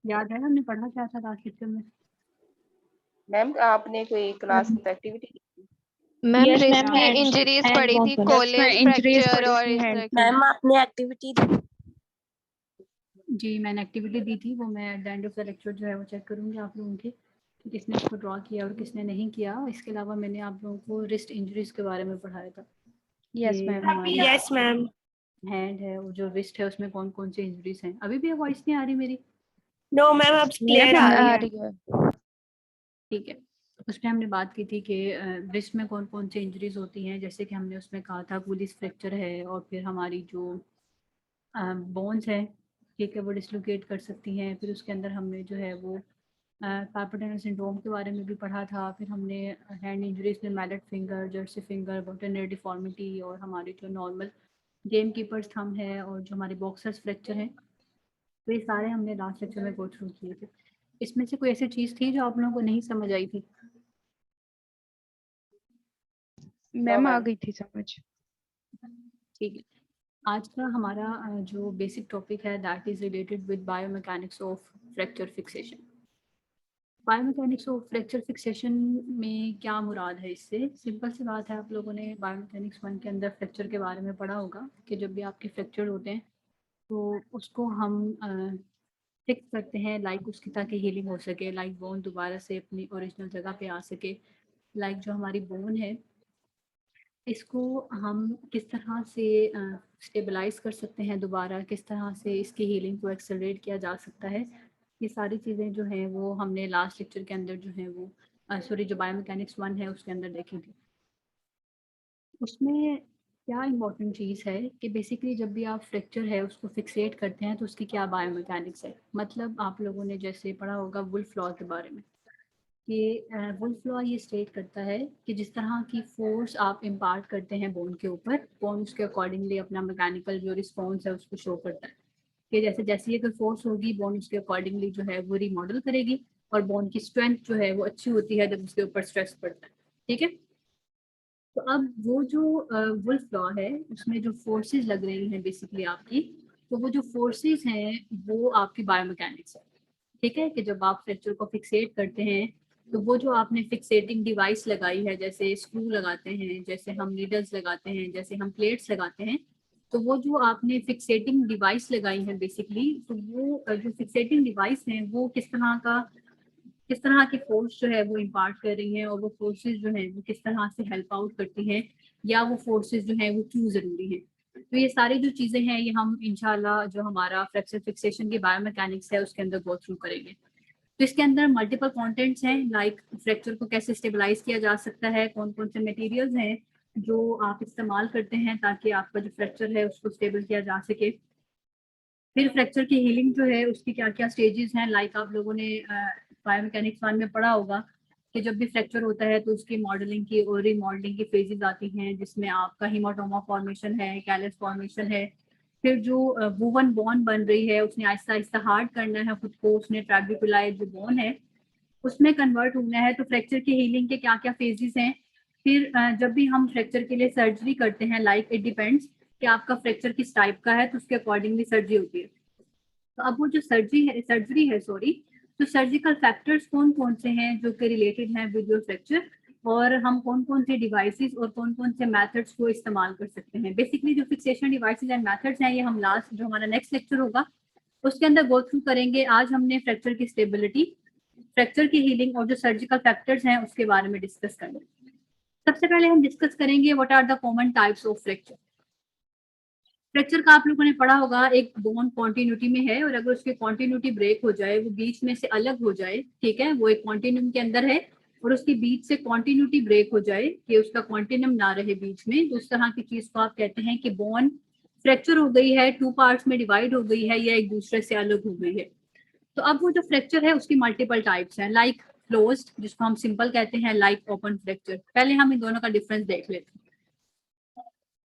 याद है हमने पढ़ा क्या था लास्ट लेक्चर में? मैम आपने कोई class activity ma'am Yes, wrist ma'am, की hand- इंजरीज hand पड़ी bones थी, वाला। कोलेज Injuries फ्रैक्चर पड़ी और थी, इस hand तरह की। मैम आपने एक्टिविटी दी? जी मैंने एक्टिविटी दी थी, वो मैं at the end of the lecture जो है वो चेक करूँगी आप लोगों की कि किसने इसको ड्रॉ किया और किसने नहीं किया। इसके अलावा मैंने आप लोगों को रिस्ट इंजरीज के बारे में पढ़ाया था। Yes, ये ma'am. हमारी Yes, ma'am. हैंड है और जो रिस्ट है उसमें कौन कौन सी इंजरीज हैं। अभी भी वॉइस नहीं आ रही मेरी? No, ma'am, अब clear आ रही आ है। रही है। ठीक है। उसमें हमने बात की थी कि रिस्ट में कौन कौन सी इंजरीज होती हैं, जैसे कि हमने उसमें कहा था पुलिस फ्रैक्चर है और फिर हमारी जो बोन्स है, ठीक है, वो डिसलोकेट कर सकती हैं। फिर उसके अंदर हमने जो है वो कार्पल टनल सिंड्रोम के बारे में भी पढ़ा था। फिर हमने हैंड इंजरीज में mallet finger, jersey finger, boutonniere deformity और हमारे जो नॉर्मल गेम कीपर्स थंब है और जो हमारे बॉक्सर्स फ्रैक्चर हैं, तो ये सारे हमने लास्ट लेक्चर में गो थ्रू किए थे। इसमें से कोई ऐसी चीज़ थी जो आप लोगों को नहीं समझ आई थी? मैम आ गई थी समझ। ठीक है। आज का हमारा जो बेसिक टॉपिक है that is related with biomechanics of fracture fixation. Biomechanics of fracture fixation में क्या मुराद है इससे? सिंपल सी बात है, आप लोगों ने बायोमैकेनिक्स 1 के अंदर फ्रैक्चर के बारे में पढ़ा होगा कि जब भी आपके फ्रैक्चर होते हैं तो उसको हम फिक्स करते हैं, लाइक उसकी ताकि हीलिंग हो सके, लाइक बोन दोबारा से अपनी ओरिजिनल जगह पे आ सके। लाइक जो हमारी बोन है इसको हम किस तरह से स्टेबलाइज कर सकते हैं दोबारा, किस तरह से इसकी हीलिंग को एक्सेलरेट किया जा सकता है, ये सारी चीज़ें जो हैं वो हमने लास्ट लेक्चर के अंदर जो है वो सॉरी जो बायोमैकेनिक्स 1 है उसके अंदर देखी थी। उसमें क्या इम्पोर्टेंट चीज़ है कि बेसिकली जब भी आप फ्रैक्चर है उसको फिक्सेट करते हैं तो उसकी क्या बायोमैकेनिक्स है। मतलब आप लोगों ने जैसे पढ़ा होगा वुल्फ लॉ के बारे में कि वुल्फ लॉ ये स्टेट करता है कि जिस तरह की फोर्स आप इम्पार्ट करते हैं बोन के ऊपर, बोन उसके अकॉर्डिंगली अपना मैकेनिकल जो रिस्पॉन्स है उसको शो करता है कि जैसे जैसी अगर फोर्स होगी बोन उसके अकॉर्डिंगली जो है वो रिमॉडल करेगी और बोन की स्ट्रेंथ जो है वो अच्छी होती है जब उसके ऊपर स्ट्रेस पड़ता है। ठीक है। तो अब वो जो वुल्फ लॉ है उसमें जो फोर्सेस लग रही हैं बेसिकली आपकी, तो वो जो फोर्सेस हैं वो आपकी बायोमैकेनिक्स है। ठीक है कि जब आप फ्रैक्चर को फिक्सेट करते हैं तो वो जो आपने फिक्सेटिंग डिवाइस लगाई है, जैसे स्क्रू लगाते हैं, जैसे हम नीडल्स लगाते हैं, जैसे हम प्लेट्स लगाते हैं, तो वो जो आपने फिक्सेटिंग डिवाइस लगाई है बेसिकली, तो वो जो फिक्सेटिंग डिवाइस है वो किस तरह की फोर्स जो है वो इम्पार्ट कर रही है और वो फोर्सेस जो है वो किस तरह से हेल्प आउट करती हैं, या वो फोर्सेस जो है वो क्यों ज़रूरी है। तो ये सारी जो चीज़ें हैं ये हम इंशाल्लाह जो हमारा फ्रैक्चर फिक्सेशन की बायोमैकेनिक्स है उसके अंदर गो थ्रू करेंगे। तो इसके अंदर मल्टीपल कंटेंट्स हैं, लाइक फ्रैक्चर को कैसे स्टेबलाइज किया जा सकता है, कौन कौन से मटेरियल्स हैं जो आप इस्तेमाल करते हैं ताकि आपका जो फ्रैक्चर है उसको स्टेबल किया जा सके। फिर फ्रैक्चर की हीलिंग जो है उसकी क्या क्या स्टेजेस हैं, लाइक आप लोगों ने बायोमैकेनिक्स 1 में पढ़ा होगा कि जब भी फ्रैक्चर होता है तो उसकी मॉडलिंग की और रीमॉडलिंग की फेजेस आती हैं, जिसमें आपका हीमाटोमा फॉर्मेशन है, कैलस फॉर्मेशन है। फिर जो वूवन बोन बन रही है उसने आहिस्ता आहिस्ता हार्ड करना है खुद को, उसने ट्रैबिकुलाई जो बोन है उसमें कन्वर्ट होना है। तो फ्रैक्चर की हीलिंग के क्या क्या फेजेस हैं। फिर जब भी हम फ्रैक्चर के लिए सर्जरी करते हैं, लाइक इट डिपेंड्स कि आपका फ्रैक्चर किस टाइप का है तो उसके अकॉर्डिंगली सर्जरी होती है। तो अब वो जो सर्जरी है सॉरी, तो सर्जिकल फैक्टर्स कौन कौन से हैं जो कि रिलेटेड हैं विद योर फ्रैक्चर, और हम कौन कौन से डिवाइसेस और कौन कौन से मेथड्स को इस्तेमाल कर सकते हैं। बेसिकली जो फिक्सेशन डिवाइसेस एंड मेथड्स हैं ये हम लास्ट जो हमारा नेक्स्ट लेक्चर होगा उसके अंदर गो थ्रू करेंगे। आज हमने फ्रैक्चर की स्टेबिलिटी, फ्रैक्चर की हीलिंग और जो सर्जिकल फैक्टर्स हैं उसके बारे में डिस्कस करेंगे। सबसे पहले हम डिस्कस करेंगे what are the common types of fracture. Fracture का आप लोगों ने पढ़ा होगा एक बोन कॉन्टिन्यूटी में है और अगर उसकी कॉन्टिन्यूटी ब्रेक हो जाए, वो बीच में से अलग हो जाए, ठीक है, वो एक कॉन्टिन्यूम के अंदर है और उसके बीच से कॉन्टिन्यूटी ब्रेक हो जाए कि उसका कॉन्टिन्यूम ना रहे बीच में, तो उस तरह की चीज को आप कहते हैं कि बोन फ्रैक्चर हो गई है, टू पार्ट्स में डिवाइड हो गई है या एक दूसरे से अलग हो गई है। तो अब वो जो फ्रैक्चर है उसकी मल्टीपल टाइप्स हैं, लाइक क्लोज्ड जिसको हम सिंपल कहते हैं, लाइक ओपन फ्रैक्चर। पहले हम इन दोनों का डिफरेंस देख लेते हैं।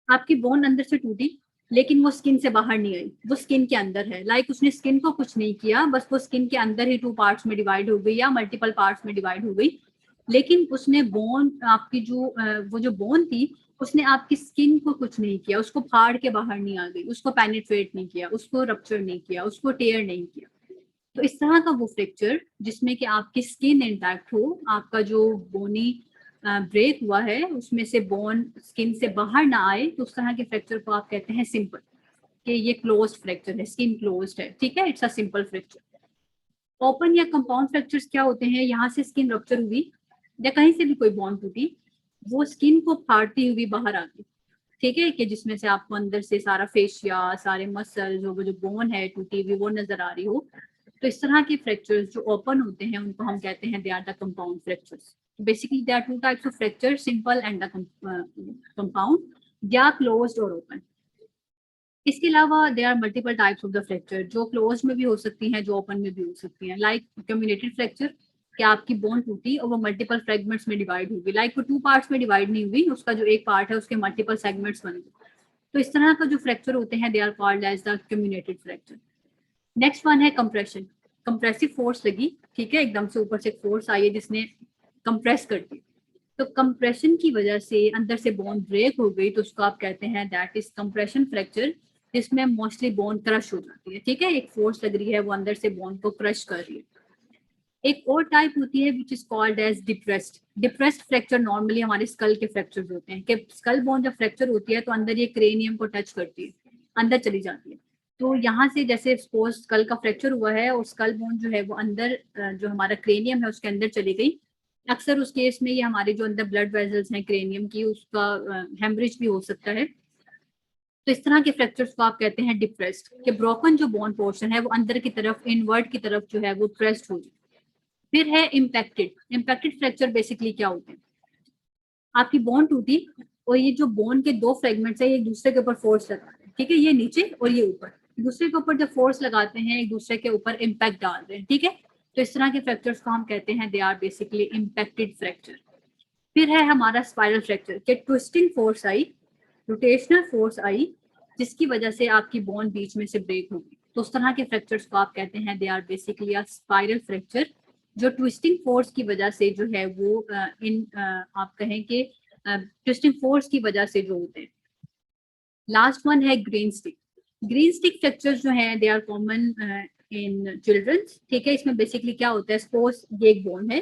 आपकी बोन अंदर से टूटी लेकिन वो स्किन से बाहर नहीं आई, वो स्किन के अंदर है, लाइक उसने स्किन को कुछ नहीं किया, बस वो स्किन के अंदर ही टू पार्ट्स में डिवाइड हो गई या मल्टीपल पार्ट्स में डिवाइड हो गई, लेकिन उसने बोन आपकी जो वो जो बोन थी उसने आपकी स्किन को कुछ नहीं किया, उसको फाड़ के बाहर नहीं आ गई, उसको पेनिट्रेट नहीं किया, उसको रप्चर नहीं किया, उसको टेयर नहीं किया। तो इस तरह का वो फ्रैक्चर जिसमें कि आपकी स्किन इंटैक्ट हो, आपका जो बोनी ब्रेक हुआ है उसमें से बोन स्किन से बाहर ना आए, तो उस तरह के फ्रैक्चर को आप कहते हैं सिंपल, कि ये क्लोज्ड फ्रैक्चर है, स्किन क्लोज्ड है, ठीक है, it's a simple fracture. Open या कंपाउंड फ्रैक्चर्स क्या होते हैं, यहाँ से स्किन रप्चर हुई या कहीं से भी कोई बॉन्ड टूटी, वो स्किन को फाड़ती हुई बाहर आ गई, ठीक है, कि जिसमें से आपको अंदर से सारा फेशिया, सारे मसल, जो बोन है टूटी हुई वो नजर आ रही हो। तो इस तरह के फ्रैक्चर्स जो ओपन होते हैं उनको हम कहते हैं they are the compound fractures. Basically there are two types of fracture, simple and the compound, या क्लोज्ड और ओपन। इसके अलावा there are multiple types of the fracture, जो क्लोज में भी हो सकती हैं, जो ओपन में भी हो सकती हैं, लाइक कम्युनेटेड फ्रैक्चर, कि आपकी बोन टूटी और वो मल्टीपल फ्रेगमेंट्स में डिवाइड होगी, लाइक वो 2 पार्ट्स में डिवाइड नहीं हुई, उसका जो एक पार्ट है उसके मल्टीपल सेगमेंट्स बन गए। तो इस तरह का जो फ्रैक्चर होते हैं they are called as the comminuted fracture. Next one है कंप्रेशन। कंप्रेसिव फोर्स लगी, ठीक है, एकदम से ऊपर से फोर्स आई है जिसने कंप्रेस कर दी, तो कंप्रेशन की वजह से अंदर से बोन ब्रेक हो गई, तो उसको आप कहते हैं दैट इज कंप्रेशन फ्रैक्चर, जिसमें मोस्टली बोन क्रश हो जाती है, ठीक है, एक फोर्स लग रही है वो अंदर से बोन को क्रश कर रही है। एक और टाइप होती है which is called as depressed. Depressed fracture normally हमारे स्कल के फ्रैक्चर्स होते हैं, कि स्कल बोन जब फ्रैक्चर होती है तो अंदर ये क्रेनियम को टच करती है, अंदर चली जाती है। तो यहाँ से जैसे सपोज स्कल का फ्रैक्चर हुआ है और स्कल बोन जो है वो अंदर जो हमारा क्रेनियम है उसके अंदर चली गई, अक्सर उस केस में ये हमारे जो अंदर ब्लड वेजल्स हैं क्रेनियम की, उसका हेमरेज भी हो सकता है। तो इस तरह के फ्रैक्चर्स को आप कहते हैं डिप्रेस्ड, कि ब्रोकन जो बोन पोर्शन है वो अंदर की तरफ, इनवर्ट की तरफ जो है वो प्रेस्ड हो जाए। फिर है इम्पैक्टेड। इम्पैक्टेड फ्रैक्चर बेसिकली क्या होते हैं, आपकी बोन टूटी और ये जो बोन के 2 फ्रेगमेंट्स है, एक दूसरे के ऊपर फोर्स लगा रहे हैं, ठीक है, ये नीचे और ये ऊपर, दूसरे के ऊपर जब फोर्स लगाते हैं एक दूसरे के ऊपर इम्पैक्ट डाल रहे हैं, ठीक है, तो इस तरह के फ्रैक्चर्स को हम कहते हैं they are basically impacted fracture. फिर है हमारा स्पाइरल फ्रैक्चर, कि ट्विस्टिंग फोर्स आई, रोटेशनल फोर्स आई, जिसकी वजह से आपकी बोन बीच में से ब्रेक हो गई, तो उस तरह के फ्रैक्चर्स को आप कहते हैं they are basically a spiral fracture, जो ट्विस्टिंग फोर्स की वजह से जो है वो आप कहें कि ट्विस्टिंग फोर्स की वजह से जो होते हैं। लास्ट वन है green stick. Green stick fractures जो हैं they are common in childrens, ठीक है, इसमें बेसिकली क्या होता है, सपोज ये एक बोन है,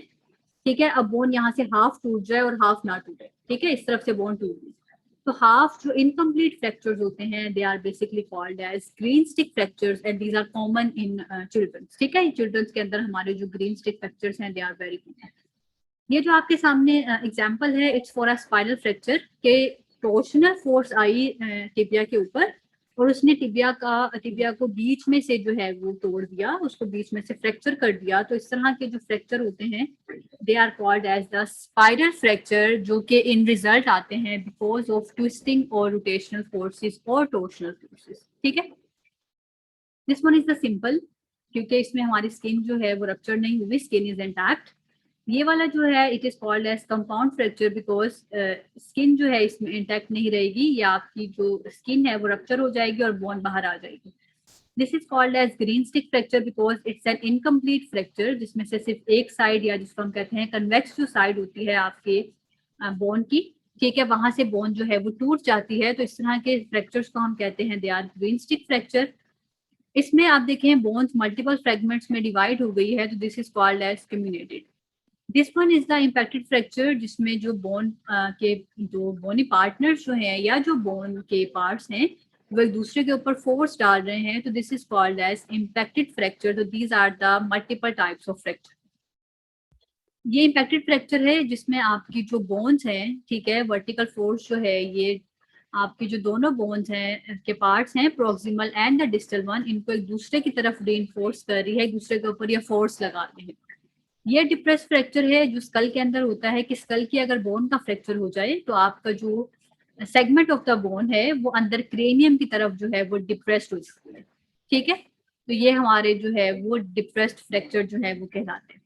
ठीक है, अब बोन यहाँ से हाफ टूट जाए और हाफ ना टूटे, ठीक है, इस तरफ से बोन टूट गई, तो हाफ जो इनकम्प्लीट फ्रैक्चर्स होते हैं they are basically called as green stick fractures and these are common in childrens, ठीक है, चिल्ड्रंस के अंदर हमारे जो ग्रीन स्टिक फ्रैक्चर्स हैं दे आर वेरी कॉमन। ये जो आपके सामने एग्जांपल है, it's for a spinal fracture, के टॉर्शनल फोर्स आई टिबिया के ऊपर और उसने टिबिया को बीच में से जो है वो तोड़ दिया, उसको बीच में से फ्रैक्चर कर दिया, तो इस तरह के जो फ्रैक्चर होते हैं they are called as the spiral fracture, जो कि इन रिजल्ट आते हैं बिकॉज ऑफ ट्विस्टिंग और रोटेशनल फोर्सेस और टॉर्शनल फोर्सेस, ठीक है। This one is the simple, क्योंकि इसमें हमारी स्किन जो है वो रप्चर नहीं हुई, स्किन इज इंटैक्ट। ये वाला जो है it is called as compound fracture, because skin जो है इसमें इंटैक्ट नहीं रहेगी, या आपकी जो स्किन है वो रप्चर हो जाएगी और बोन बाहर आ जाएगी। This is called as green stick fracture because it's an incomplete fracture, जिसमें से सिर्फ एक साइड, या जिसको हम कहते हैं कन्वेक्स जो साइड होती है आपके बोन की, ठीक है, वहां से बोन जो है वो टूट जाती है, तो इस तरह के फ्रैक्चर्स को हम कहते हैं they are green stick fracture. इसमें आप देखें बोन्स मल्टीपल फ्रेगमेंट्स में डिवाइड हो गई है, तो this is called as comminuted. This one is the impacted fracture, जिसमें जो बोन के जो बोनी पार्टनर्स जो हैं या जो बोन के पार्ट्स हैं वो एक दूसरे के ऊपर फोर्स डाल रहे हैं, तो this is called as impacted fracture. तो these are the multiple types of fracture. ये इम्पैक्टेड फ्रैक्चर है जिसमें आपकी जो बोन्स हैं, ठीक है, वर्टिकल फोर्स जो है, ये आपकी जो दोनों बोन्स हैं के पार्ट्स हैं, proximal and the distal one, इनको एक दूसरे की तरफ रीइंफोर्स कर रही है, एक दूसरे के ऊपर ये फोर्स लगा रहे हैं। ये डिप्रेस फ्रैक्चर है जो स्कल के अंदर होता है, कि स्कल की अगर बोन का फ्रैक्चर हो जाए तो आपका जो सेगमेंट ऑफ द बोन है वो अंदर क्रेनियम की तरफ जो है वो डिप्रेस्ड हो जाती है, ठीक है, तो ये हमारे जो है वो डिप्रेस्ड फ्रैक्चर जो है वो कहलाते हैं।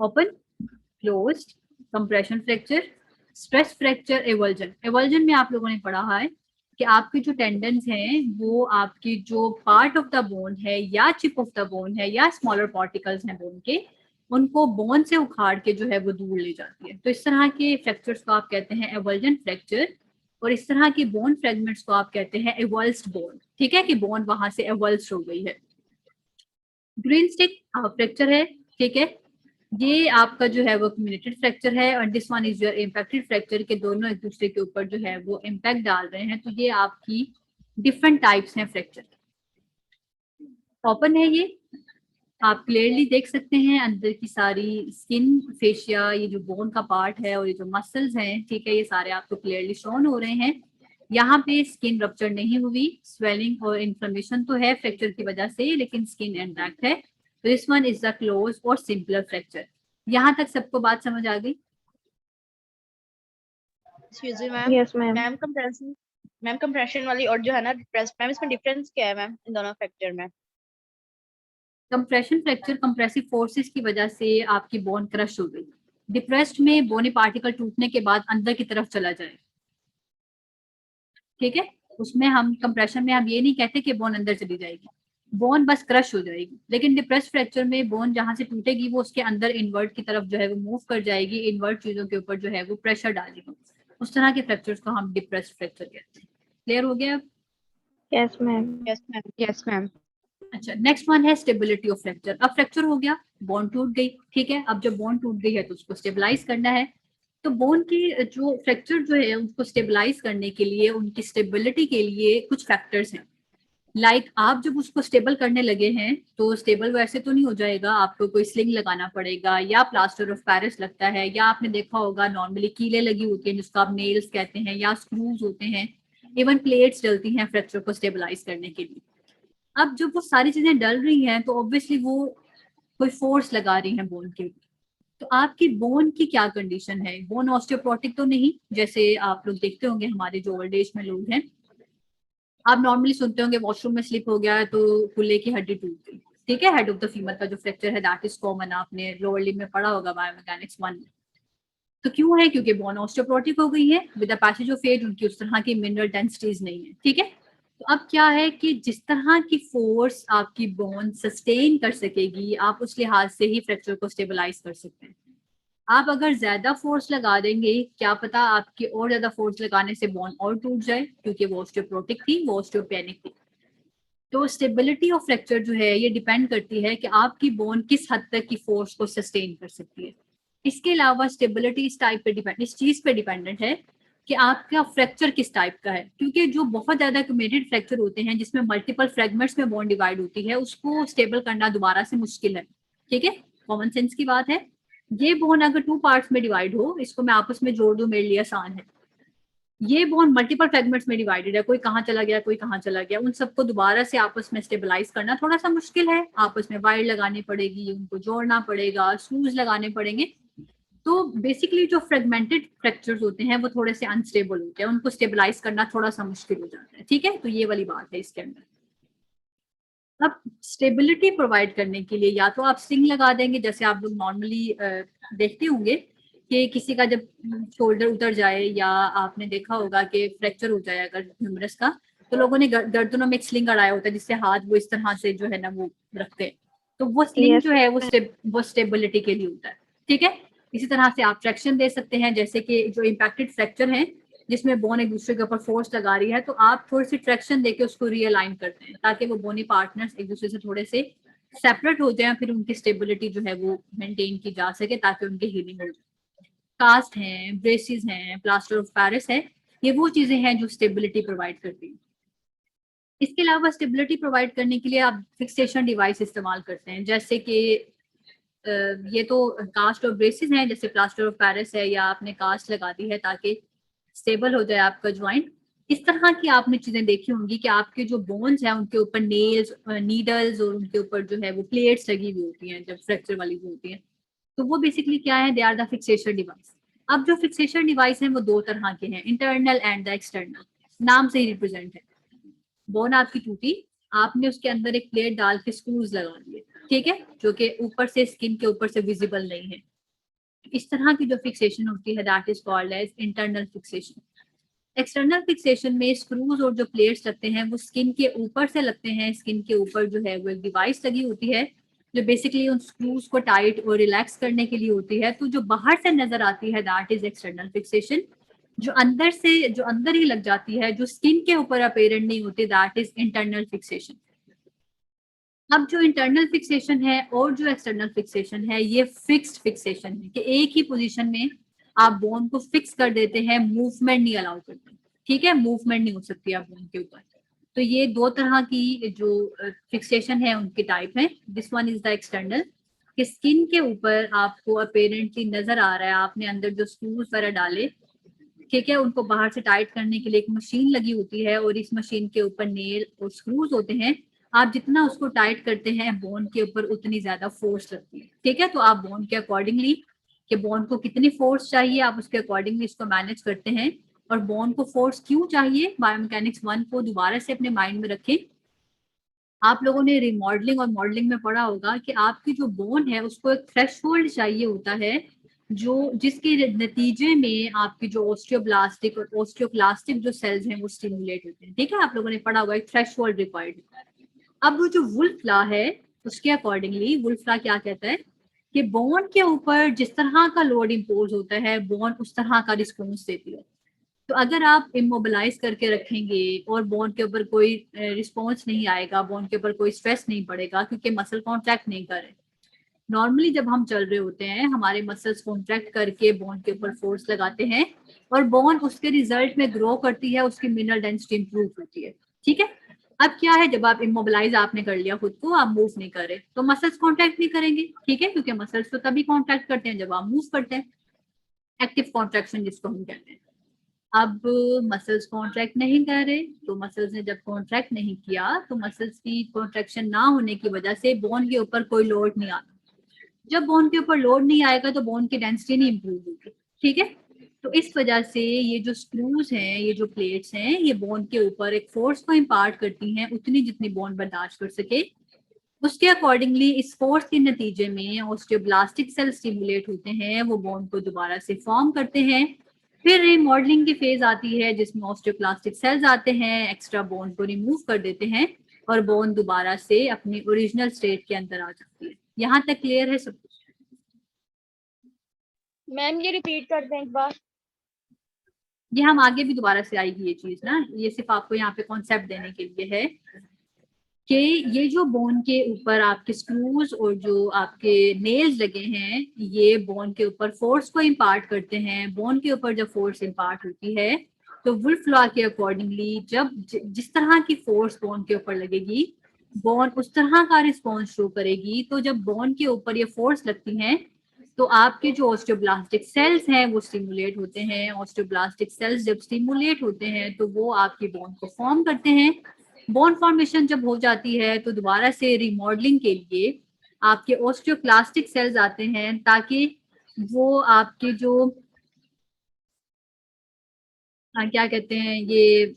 Open, closed, compression fracture, stress fracture, avulsion. Avulsion में आप लोगों ने पढ़ा है कि आपके जो टेंडन्स हैं वो आपकी जो पार्ट ऑफ द बोन है या चिप ऑफ द बोन है या स्मॉलर पार्टिकल्स हैं बोन के, उनको बोन से उखाड़ के जो है वो दूर ले जाती है, तो इस तरह के फ्रैक्चर्स को आप कहते हैं एवल्जन फ्रैक्चर। और इस तरह की बोन फ्रेगमेंट्स को आप कहते हैं एवल्स्ड बोन, ठीक है, कि बोन वहां से एवल्स्ड हो गई है। ग्रीन स्टिक फ्रैक्चर है, ठीक है, ये आपका जो है वो कम्युनिकेटेड फ्रैक्चर है, और this one is your impacted fracture के दोनों एक दूसरे के ऊपर जो है वो इम्पैक्ट डाल रहे हैं। तो ये आपकी डिफरेंट टाइप्स हैं फ्रैक्चर। ओपन है ये, आप क्लियरली देख सकते हैं अंदर की सारी स्किन, फेशिया, ये जो बोन का पार्ट है और ये जो मसल्स हैं, ठीक है, ये सारे आपको क्लियरली शोन हो रहे हैं। यहाँ पे स्किन रप्चर नहीं हुई, स्वेलिंग और इन्फ्लेमेशन तो है फ्रैक्चर की वजह से, लेकिन स्किन इंटैक्ट है। This one is the close और सिंपलर फ्रैक्चर। यहाँ तक सबको बात समझ आ गई? Excuse me ma'am. Yes ma'am. Ma'am compression वाली और जो है ना डिप्रेस, मैम इसमें डिफरेंस क्या है मैम इन दोनों फैक्टर में? कंप्रेशन फ्रैक्चर कंप्रेसिव फोर्सेस की वजह से आपकी बोन क्रश हो गई। डिप्रेस्ड में बोनी पार्टिकल टूटने के बाद अंदर की तरफ चला जाए, ठीक है, उसमें हम कंप्रेशन में हम ये नहीं कहते कि बोन अंदर चली जाएगी, बोन बस क्रश हो जाएगी। लेकिन डिप्रेस फ्रैक्चर में बोन जहां से टूटेगी वो उसके अंदर इनवर्ट की तरफ जो है वो मूव कर जाएगी, इनवर्ट चीजों के ऊपर जो है वो प्रेशर डालेगी। उस तरह के फ्रैक्चर्स को हम डिप्रेस फ्रैक्चर कहते हैं। क्लियर हो गया? Yes ma'am. Yes ma'am. Yes ma'am. अच्छा, नेक्स्ट वन है स्टेबिलिटी ऑफ फ्रैक्चर। अब फ्रैक्चर हो गया, बोन टूट गई, ठीक है, अब जब बोन टूट गई है तो उसको स्टेबलाइज करना है। तो बोन की जो फ्रैक्चर जो है उसको स्टेबलाइज करने के लिए, उनकी स्टेबिलिटी के लिए कुछ फैक्टर्स हैं। आप जब उसको स्टेबल करने लगे हैं तो स्टेबल वैसे तो नहीं हो जाएगा, आपको कोई स्लिंग लगाना पड़ेगा या प्लास्टर ऑफ पेरिस लगता है, या आपने देखा होगा नॉर्मली कीलें लगी होती हैं जिसको आप नेल्स कहते हैं, या स्क्रूज होते हैं, इवन प्लेट्स डलती हैं फ्रैक्चर को स्टेबलाइज करने के लिए। अब जब वो सारी चीजें डल रही हैं तो ऑब्वियसली वो कोई फोर्स लगा रही हैं बोन के ऊपर। तो आपकी बोन की क्या कंडीशन है? बोन ऑस्टियोपोरोटिक तो नहीं, जैसे आप लोग देखते होंगे हमारे जो ओल्ड एज में लोग हैं, आप नॉर्मली सुनते होंगे वॉशरूम में स्लिप हो गया तो कुल्ले की हड्डी टूट गई, ठीक है, हेड ऑफ द फीमर का जो फ्रैक्चर है दैट इज कॉमन, आपने लोअर लिम्ब में पढ़ा होगा बायोमेकेनिक्स 1 में। तो क्यों है? क्योंकि बोन ऑस्टियोपोरोटिक हो गई है, with the passage of age उनकी उस तरह की मिनरल डेंसिटीज नहीं है, ठीक है। तो अब क्या है कि जिस तरह की फोर्स आपकी बोन सस्टेन कर सकेगी, आप उस लिहाज से ही फ्रैक्चर को स्टेबलाइज कर सकते हैं। आप अगर ज्यादा फोर्स लगा देंगे, क्या पता आपकी और ज्यादा फोर्स लगाने से बोन और टूट जाए, क्योंकि वो ऑस्टियोपोरोटिक थी, वो ऑस्टियोपेनिक थी। तो स्टेबिलिटी ऑफ फ्रैक्चर जो है ये डिपेंड करती है कि आपकी बोन किस हद तक की फोर्स को सस्टेन कर सकती है। इसके अलावा स्टेबिलिटी इस चीज पे डिपेंडेंट है कि आपका फ्रैक्चर किस टाइप का है, क्योंकि जो बहुत ज्यादा कम्यूटेड फ्रैक्चर होते हैं जिसमें मल्टीपल फ्रेगमेंट्स में बोन डिवाइड होती है, उसको स्टेबल करना दोबारा से मुश्किल है, ठीक है, कॉमन सेंस की बात है। ये बोन अगर 2 पार्ट्स में डिवाइड हो, इसको मैं आपस में जोड़ दूं मेरे लिए आसान है। ये बोन मल्टीपल फ्रेगमेंट्स में डिवाइडेड है, कोई कहाँ चला गया, कोई कहाँ चला गया, उन सबको दोबारा से आपस में स्टेबलाइज करना थोड़ा सा मुश्किल है। आपस में वायर लगानी पड़ेगी, उनको जोड़ना पड़ेगा, स्क्रूज लगाने पड़ेंगे। तो बेसिकली जो फ्रेगमेंटेड फ्रैक्चर्स होते हैं वो थोड़े से अनस्टेबल होते हैं, उनको स्टेबलाइज करना थोड़ा सा मुश्किल हो जाता है, ठीक है। तो ये वाली बात है इसके अंदर। अब स्टेबिलिटी प्रोवाइड करने के लिए या तो आप स्ट्रिंग लगा देंगे, जैसे आप लोग नॉर्मली देखते होंगे कि किसी का जब शोल्डर उतर जाए, या आपने देखा होगा कि फ्रैक्चर हो जाए अगर ह्यूमरस का, तो लोगों ने गर्दनों में एक स्लिंग अड़ाया होता है जिससे हाथ वो इस तरह से जो है ना वो रखते हैं। तो वो स्लिंग Yes. जो है वो स्टेबिलिटी के लिए होता है, ठीक है। इसी तरह से आप ट्रैक्शन दे सकते हैं, जैसे कि जो इम्पैक्टेड फ्रैक्चर है जिसमें बोन एक दूसरे के ऊपर फोर्स लगा रही है, तो आप थोड़ी सी ट्रैक्शन देके उसको रियलाइन करते हैं ताकि वो बोनी पार्टनर्स एक दूसरे से थोड़े से सेपरेट हो जाए, फिर उनकी स्टेबिलिटी जो है वो मेंटेन की जा सके ताकि उनकी हीलिंग हो जाए। कास्ट हैं, ब्रेसिस हैं, प्लास्टर ऑफ पेरिस है, ये वो चीजें हैं जो स्टेबिलिटी प्रोवाइड करती हैं। इसके अलावा स्टेबिलिटी प्रोवाइड करने के लिए आप फिक्सेशन डिवाइस इस्तेमाल करते हैं, जैसे कि ये तो कास्ट और ब्रेसिस हैं, जैसे प्लास्टर ऑफ पेरिस है, या आपने कास्ट लगा दी है ताकि स्टेबल हो जाए आपका ज्वाइंट। इस तरह की आपने चीजें देखी होंगी कि आपके जो बोन्स हैं उनके ऊपर नेल्स, नीडल्स और उनके ऊपर जो है वो प्लेट्स लगी हुई होती हैं जब फ्रैक्चर वाली जो होती हैं। तो वो बेसिकली क्या है? They are the fixation device. अब जो फिक्सेशन डिवाइस है वो 2 तरह के हैं, इंटरनल एंड द एक्सटर्नल। नाम से ही रिप्रेजेंट है, बोन आपकी टूटी, आपने उसके अंदर एक प्लेट डाल के स्क्रूज लगा दिए, ठीक है, जो कि ऊपर से स्किन के ऊपर से विजिबल नहीं है। इस तरह की जो फिक्सेशन होती है that is called as internal fixation. External fixation में स्क्रूज और जो प्लेट्स लगते हैं वो स्किन के ऊपर से लगते हैं, स्किन के ऊपर जो है वो एक डिवाइस लगी होती है जो बेसिकली उन स्क्रूज को टाइट और रिलैक्स करने के लिए होती है। तो जो बाहर से नजर आती है दैट इज एक्सटर्नल फिक्सेशन, जो अंदर ही लग जाती है, जो स्किन के ऊपर अपेरेंट नहीं होती, दैट इज इंटरनल फिक्सेशन। अब जो इंटरनल फिक्सेशन है और जो एक्सटर्नल फिक्सेशन है, ये फिक्स्ड फिक्सेशन है कि एक ही पोजीशन में आप बोन को फिक्स कर देते हैं, मूवमेंट नहीं अलाउ करते, ठीक है, मूवमेंट नहीं हो सकती आप बोन के ऊपर। तो ये दो तरह की जो फिक्सेशन है उनके टाइप है। This one is the external, कि स्किन के ऊपर आपको अपेरेंटली नजर आ रहा है, आपने अंदर जो स्क्रूज वगैरह डाले, ठीक है, उनको बाहर से टाइट करने के लिए एक मशीन लगी होती है और इस मशीन के ऊपर नेल और स्क्रूज होते हैं। आप जितना उसको टाइट करते हैं बोन के ऊपर उतनी ज्यादा फोर्स लगती है, ठीक है। तो आप बोन के अकॉर्डिंगली कि बोन को कितनी फोर्स चाहिए आप उसके अकॉर्डिंगली इसको मैनेज करते हैं। और बोन को फोर्स क्यों चाहिए, बायोमैकेनिक्स 1 को दोबारा से अपने माइंड में रखें। आप लोगों ने रिमॉडलिंग और मॉडलिंग में पढ़ा होगा कि आपकी जो बोन है उसको एक थ्रेशहोल्ड चाहिए होता है, जो जिसके नतीजे में आपकी जो ऑस्टियोब्लास्टिक और ऑस्टियोक्लास्टिक जो सेल्स हैं वो स्टिमुलेट होते हैं, ठीक है। आप लोगों ने पढ़ा होगा एक थ्रेशहोल्ड रिक्वायर्ड। अब वो जो वुल्फ लॉ है उसके अकॉर्डिंगली वुल्फ लॉ क्या कहता है कि बोन के ऊपर जिस तरह का लोड इम्पोज होता है बोन उस तरह का रिस्पॉन्स देती है। तो अगर आप इमोबिलाइज करके रखेंगे और बोन के ऊपर कोई रिस्पॉन्स नहीं आएगा, बोन के ऊपर कोई स्ट्रेस नहीं पड़ेगा क्योंकि मसल कॉन्ट्रैक्ट नहीं कर रहे। नॉर्मली जब हम चल रहे होते हैं हमारे मसल्स कॉन्ट्रैक्ट करके बोन के ऊपर फोर्स लगाते हैं और बोन उसके रिजल्ट में ग्रो करती है, उसकी मिनरल डेंसिटी इंप्रूव होती है, ठीक है। अब क्या है, जब आप इमोबिलाइज आपने कर लिया खुद को, आप मूव नहीं कर रहे, तो मसल्स कॉन्ट्रैक्ट नहीं करेंगे, ठीक है, क्योंकि मसल्स तो तभी कॉन्ट्रैक्ट करते हैं जब आप मूव करते हैं, एक्टिव कॉन्ट्रैक्शन जिसको हम कहते हैं। अब मसल्स कॉन्ट्रैक्ट नहीं कर रहे, तो मसल्स ने जब कॉन्ट्रैक्ट नहीं किया तो मसल्स की कॉन्ट्रैक्शन ना होने की वजह से बोन के ऊपर कोई लोड नहीं आता। जब बोन के ऊपर लोड नहीं आएगा तो बोन की डेंसिटी नहीं इंप्रूव होगी, ठीक है। तो इस वजह से ये जो स्क्रूज हैं, ये जो प्लेट्स हैं, ये बोन के ऊपर एक फोर्स को इम्पार्ट करती हैं उतनी जितनी बोन बर्दाश्त कर सके। उसके अकॉर्डिंगली इस फोर्स के नतीजे में ऑस्टियोब्लास्टिक सेल स्टिमुलेट होते हैं, वो बोन को दोबारा से फॉर्म करते हैं। फिर रिमॉडलिंग की फेज आती है जिसमें ऑस्टियोक्लास्टिक सेल्स आते हैं, एक्स्ट्रा बोन को रिमूव कर देते हैं और बोन दोबारा से अपनी ओरिजिनल स्टेट के अंदर आ जाती है। यहाँ तक क्लियर है सब कुछ? मैम ये रिपीट कर दें एक बार। ये हम आगे भी दोबारा से आएगी ये चीज ना, ये सिर्फ आपको यहाँ पे कॉन्सेप्ट देने के लिए है कि ये जो बोन के ऊपर आपके स्क्रूज और जो आपके नेल्स लगे हैं ये बोन के ऊपर फोर्स को इम्पार्ट करते हैं। बोन के ऊपर जब फोर्स इम्पार्ट होती है तो वुल्फ लॉ के अकॉर्डिंगली जब जिस तरह की फोर्स बोन के ऊपर लगेगी बोन उस तरह का रिस्पॉन्स शो करेगी। तो जब बोन के ऊपर ये फोर्स लगती है तो आपके जो ऑस्टियोब्लास्टिक सेल्स हैं वो स्टिमुलेट होते हैं। ऑस्टियोब्लास्टिक सेल्स जब स्टिमुलेट होते हैं तो वो आपकी बोन को फॉर्म करते हैं। बोन फॉर्मेशन जब हो जाती है तो दोबारा से रिमॉडलिंग के लिए आपके ऑस्टियोक्लास्टिक सेल्स आते हैं ताकि वो आपके जो क्या कहते हैं ये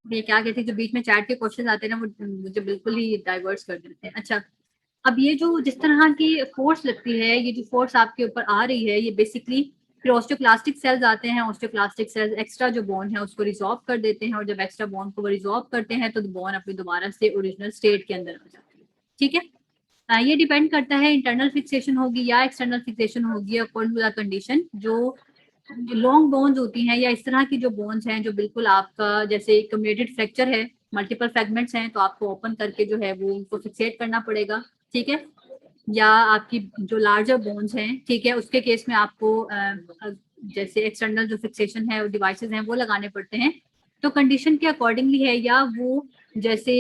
क्या कहते हैं, जो बीच में चैट के क्वेश्चन आते हैं ना वो मुझे बिल्कुल ही डाइवर्ट कर देते हैं। अच्छा, अब ये जो जिस तरह की फोर्स लगती है, ये जो फोर्स आपके ऊपर आ रही है, ये बेसिकली फिर ऑस्टियोक्लास्टिक सेल्स आते हैं। ऑस्टियोक्लास्टिक सेल्स एक्स्ट्रा जो बोन है उसको रिजॉल्व कर देते हैं और जब एक्स्ट्रा बोन को रिजॉल्व करते हैं तो बोन अपनी दोबारा से ओरिजिनल स्टेट के अंदर आ जाती है, ठीक है। ये डिपेंड करता है इंटरनल फिक्सेशन होगी या एक्सटर्नल फिक्सेशन होगी अकॉर्डिंग टू द कंडीशन। जो लॉन्ग बोन्स होती हैं या इस तरह की जो बोन्स हैं जो बिल्कुल आपका जैसे कम्यूटेड फ्रैक्चर है, मल्टीपल फ्रैगमेंट्स हैं, तो आपको ओपन करके जो है वो उनको फिक्सेट करना पड़ेगा, ठीक है। या आपकी जो लार्जर बोन्स हैं, ठीक है, उसके केस में आपको जैसे एक्सटर्नल जो फिक्सेशन है डिवाइसेस हैं वो लगाने पड़ते हैं। तो कंडीशन के अकॉर्डिंगली है, या वो जैसे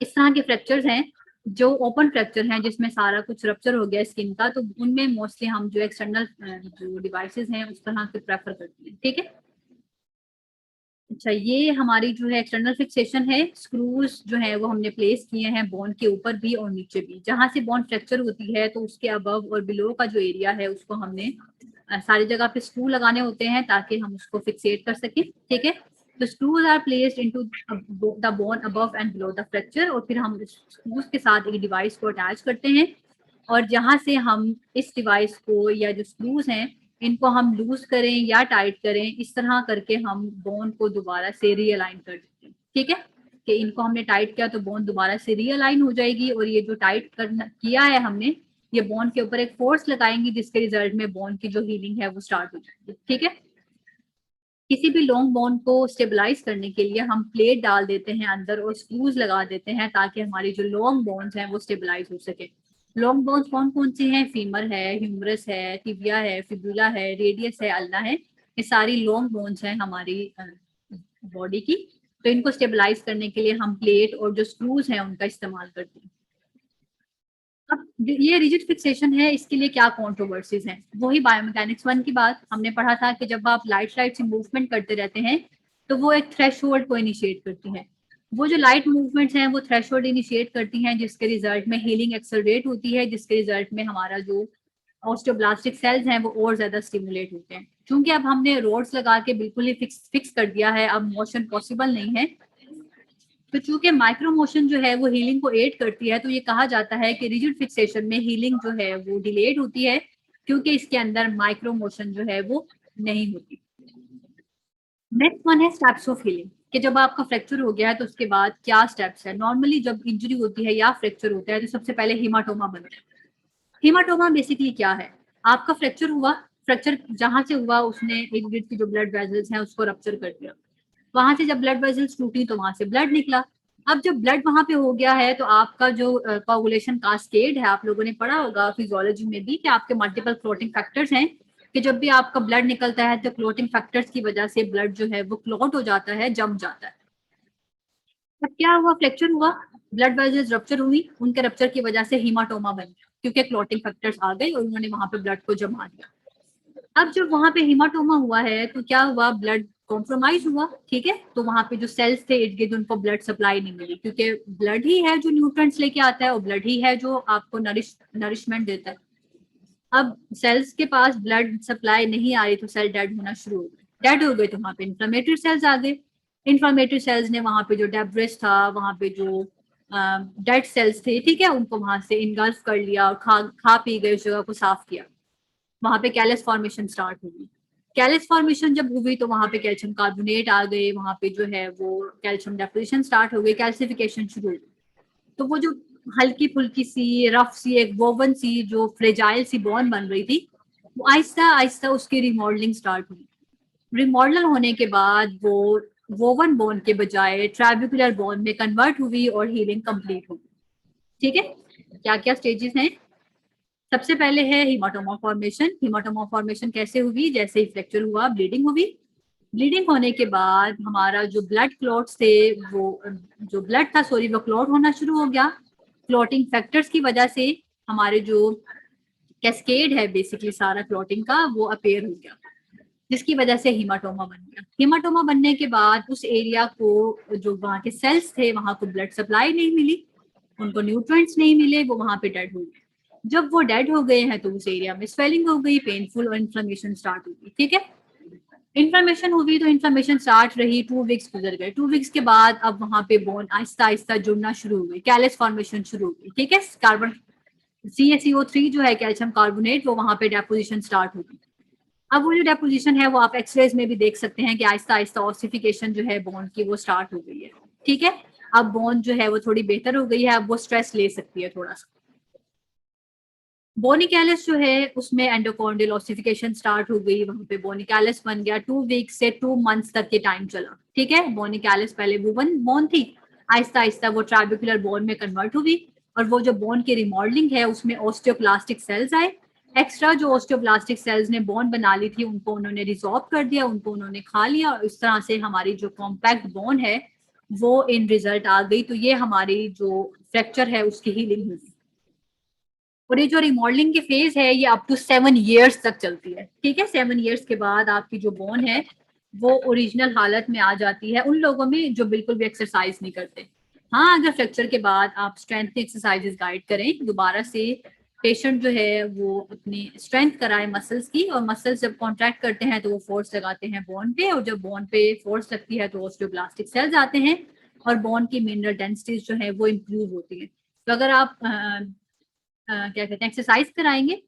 इस तरह के फ्रैक्चर्स हैं जो ओपन फ्रैक्चर हैं जिसमें सारा कुछ रप्चर हो गया स्किन का, तो उनमें मोस्टली हम जो एक्सटर्नल जो डिवाइसेस हैं उस तरह के प्रेफर करते हैं, ठीक है। अच्छा, ये हमारी जो है एक्सटर्नल फिक्सेशन है। स्क्रूज जो है वो हमने प्लेस किए हैं बोन के ऊपर भी और नीचे भी। जहां से बोन फ्रैक्चर होती है तो उसके अबव और बिलो का जो एरिया है उसको हमने सारी जगह पे स्क्रू लगाने होते हैं ताकि हम उसको फिक्सेट कर सकें, ठीक है। तो screws are placed into the bone above and below the fracture, और फिर हम स्क्रूज के साथ एक डिवाइस को अटैच करते हैं और जहां से हम इस डिवाइस को या जो स्क्रूज हैं इनको हम लूज करें या टाइट करें, इस तरह करके हम बोन को दोबारा से रीअलाइन कर देते हैं, ठीक है। कि इनको हमने टाइट किया तो बोन दोबारा से रीअलाइन हो जाएगी और ये जो टाइट करना किया है हमने ये बोन के ऊपर एक फोर्स लगाएंगी जिसके रिजल्ट में बोन की जो हीलिंग है वो स्टार्ट हो जाएगी, ठीक है। किसी भी लॉन्ग बोन को स्टेबलाइज करने के लिए हम प्लेट डाल देते हैं अंदर और स्क्रूज लगा देते हैं ताकि हमारी जो लॉन्ग बोन्स हैं वो स्टेबलाइज हो सके। लॉन्ग बोन्स कौन कौन सी हैं? फीमर है, ह्यूमरस है, टिबिया है, फिबुला है, रेडियस है, अल्ना है। ये सारी लॉन्ग बोन्स हैं हमारी बॉडी की। तो इनको स्टेबलाइज करने के लिए हम प्लेट और जो स्क्रूज हैं उनका इस्तेमाल करते हैं। अब ये रिजिड फिक्सेशन है, इसके लिए क्या कंट्रोवर्सीज हैं? वही बायोमैकेनिक्स 1 की बात हमने पढ़ा था कि जब आप लाइट से मूवमेंट करते रहते हैं तो वो एक थ्रेशोल्ड को इनिशिएट करती है। वो जो लाइट मूवमेंट्स हैं वो थ्रेशोल्ड इनिशिएट करती हैं, जिसके रिजल्ट में हीलिंग एक्सेलरेट होती है, जिसके रिजल्ट में हमारा जो ऑस्टियोब्लास्टिक सेल्स हैं वो और ज्यादा स्टिमुलेट होते हैं। क्योंकि अब हमने रोड्स लगा के बिल्कुल ही फिक्स कर दिया है, अब मोशन पॉसिबल नहीं है। तो चूंकि माइक्रो मोशन जो है वो हीलिंग को एड करती है, तो ये कहा जाता है कि रिजिड फिक्सेशन में हीलिंग जो है वो डिलेड होती है, क्योंकि इसके अंदर माइक्रो मोशन जो है वो नहीं होती। नेक्स्ट वन है स्टेप्स ऑफ हीलिंग, कि जब आपका फ्रैक्चर हो गया है तो उसके बाद क्या स्टेप्स है। नॉर्मली जब इंजरी होती है या फ्रैक्चर होता है तो सबसे पहले हीमाटोमा बनता है। हीमाटोमा बेसिकली क्या है? आपका फ्रैक्चर हुआ, फ्रैक्चर जहां से हुआ उसने इर्द गिर्द की जो ब्लड वेजल्स हैं उसको रप्चर कर दिया, वहां से जब ब्लड वेजल्स टूटी तो वहां से ब्लड निकला। अब जब ब्लड वहां पे हो गया है तो आपका जो कोगुलेशन कास्केड है, आप लोगों ने पढ़ा होगा फिजियोलॉजी में भी कि आपके मल्टीपल क्लॉटिंग फैक्टर्स हैं, कि जब भी आपका ब्लड निकलता है तो क्लॉटिंग फैक्टर्स की वजह से ब्लड जो है वो क्लॉट हो जाता है, जम जाता है। अब क्या हुआ? फ्रैक्चर हुआ, ब्लड वेजल्स रप्चर हुई, उनके रप्चर की वजह से हीमाटोमा बन गया, क्योंकि क्लॉटिंग फैक्टर्स आ गए और उन्होंने वहां पे ब्लड को जमा दिया। अब जब वहां पे हीमाटोमा हुआ है तो क्या हुआ? ब्लड कॉम्प्रोमाइज हुआ, ठीक है। तो वहां पे जो सेल्स थे इर्द गिर्द उनको ब्लड सप्लाई नहीं मिली, क्योंकि ब्लड ही है जो न्यूट्रिएंट्स लेके आता है और ब्लड ही है जो आपको नरिशमेंट देता है। अब सेल्स के पास ब्लड सप्लाई नहीं आ रही तो सेल डेड होना शुरू हो गए। डेड हो गए तो वहां पे इन्फ्लेमेटरी सेल्स आ गए। इन्फ्लेमेटरी सेल्स ने वहां पे जो डेब्रिस था, वहां पे जो डेड सेल्स थे, ठीक है, उनको वहां से इनगल्फ कर लिया और खा पी गए, उस जगह को साफ किया। वहां पे कैलस फॉर्मेशन स्टार्ट हुई। कैलस फॉर्मेशन जब हुई तो वहां पे कैल्शियम कार्बोनेट आ गए, वहां पे जो है वो कैल्शियम डेपोजिशन स्टार्ट हो गई, कैल्सिफिकेशन शुरू हो गई। तो वो जो हल्की फुल्की सी रफ सी एक वोवन सी जो फ्रेजाइल सी बोन बन रही थी, वो आहिस्ता आहिस्ता उसकी रिमॉडलिंग स्टार्ट हुई। रिमॉडल होने के बाद वो वोवन बोन के बजाय ट्राबिकुलर बोन में कन्वर्ट हुई और हीलिंग कंप्लीट हुई। ठीक है, क्या क्या स्टेजेस हैं? सबसे पहले है हीमाटोमा फॉर्मेशन। हीमाटोमा फॉर्मेशन कैसे हुई? जैसे ही फ्रैक्चर हुआ ब्लीडिंग हुई। ब्लीडिंग होने के बाद हमारा जो ब्लड क्लॉट्स थे वो जो ब्लड था सॉरी वो क्लॉट होना शुरू हो गया। क्लॉटिंग फैक्टर्स की वजह से हमारे जो कैस्केड है बेसिकली सारा क्लॉटिंग का वो अपेयर हो गया, जिसकी वजह से हीमाटोमा बन गया। हीमाटोमा बनने के बाद उस एरिया को जो वहाँ के सेल्स थे वहां को ब्लड सप्लाई नहीं मिली, उनको न्यूट्रिएंट्स नहीं मिले, वो वहां पे डेड हो गए। जब वो डेड हो गए हैं तो उस एरिया में स्वेलिंग हो गई, पेनफुल और इन्फ्लेमेशन स्टार्ट हो गई। ठीक है, इन्फ्लेमेशन हुई तो इन्फ्लेमेशन स्टार्ट रही, 2 वीक्स गुजर गए। 2 वीक्स के बाद अब वहां पे बोन आहिस्ता आहिस्ता जुड़ना शुरू हो गई, कैलस फॉर्मेशन शुरू हो गई। ठीक है, कार्बन CaCO3 जो है कैल्शियम कार्बोनेट वो वहां पे डेपोजिशन स्टार्ट हो गई। अब वो जो डेपोजिशन है वो आप एक्सरेज में भी देख सकते हैं कि आहिस्ता आहिस्ता ऑसिफिकेशन जो है बोन की वो स्टार्ट हो गई है। ठीक है, अब बोन जो है वो थोड़ी बेहतर हो गई है, अब वो स्ट्रेस ले सकती है थोड़ा सा। बोनी कैलस जो है उसमें एंडोकॉन्डियल ऑसिफिकेशन स्टार्ट हो गई, वहां पे बोनी कैलस बन गया। 2 वीक से 2 मंथ्स तक के टाइम चला। ठीक है, बोनी कैलस पहले वुवन बोन थी, आहिस्ता आहिस्ता वो ट्राबिकुलर बोन में कन्वर्ट हुई और वो जो बोन की रिमॉडलिंग है उसमें ऑस्टियोप्लास्टिक सेल्स आए। एक्स्ट्रा जो ऑस्टियोप्लास्टिक सेल्स ने बोन बना ली थी उनको उन्होंने रिजॉर्ब कर दिया, उनको उन्होंने खा लिया और इस तरह से हमारी जो कॉम्पैक्ट बोन है वो इन रिजल्ट आ गई। तो ये हमारी जो फ्रैक्चर है उसकी हीलिंग हुई। और ये जो रिमॉडलिंग की फेज है ये अप टू 7 years तक चलती है। ठीक है, 7 years के बाद आपकी जो बोन है वो ओरिजिनल हालत में आ जाती है, उन लोगों में जो बिल्कुल भी एक्सरसाइज नहीं करते। हाँ, अगर फ्रैक्चर के बाद आप स्ट्रेंथ एक्सरसाइजेस गाइड करें, दोबारा से पेशेंट जो है वो अपनी स्ट्रेंथ कराए मसल्स की, और मसल्स जब कॉन्ट्रैक्ट करते हैं तो वो फोर्स लगाते हैं बोन पे, और जब बोन पे फोर्स लगती है तो ऑस्टियोब्लास्टिक सेल्स आते हैं और बोन की मिनरल डेंसिटीज जो है वो इम्प्रूव होती है। तो अगर आप क्या कहते हैं एक्सरसाइज कराएंगे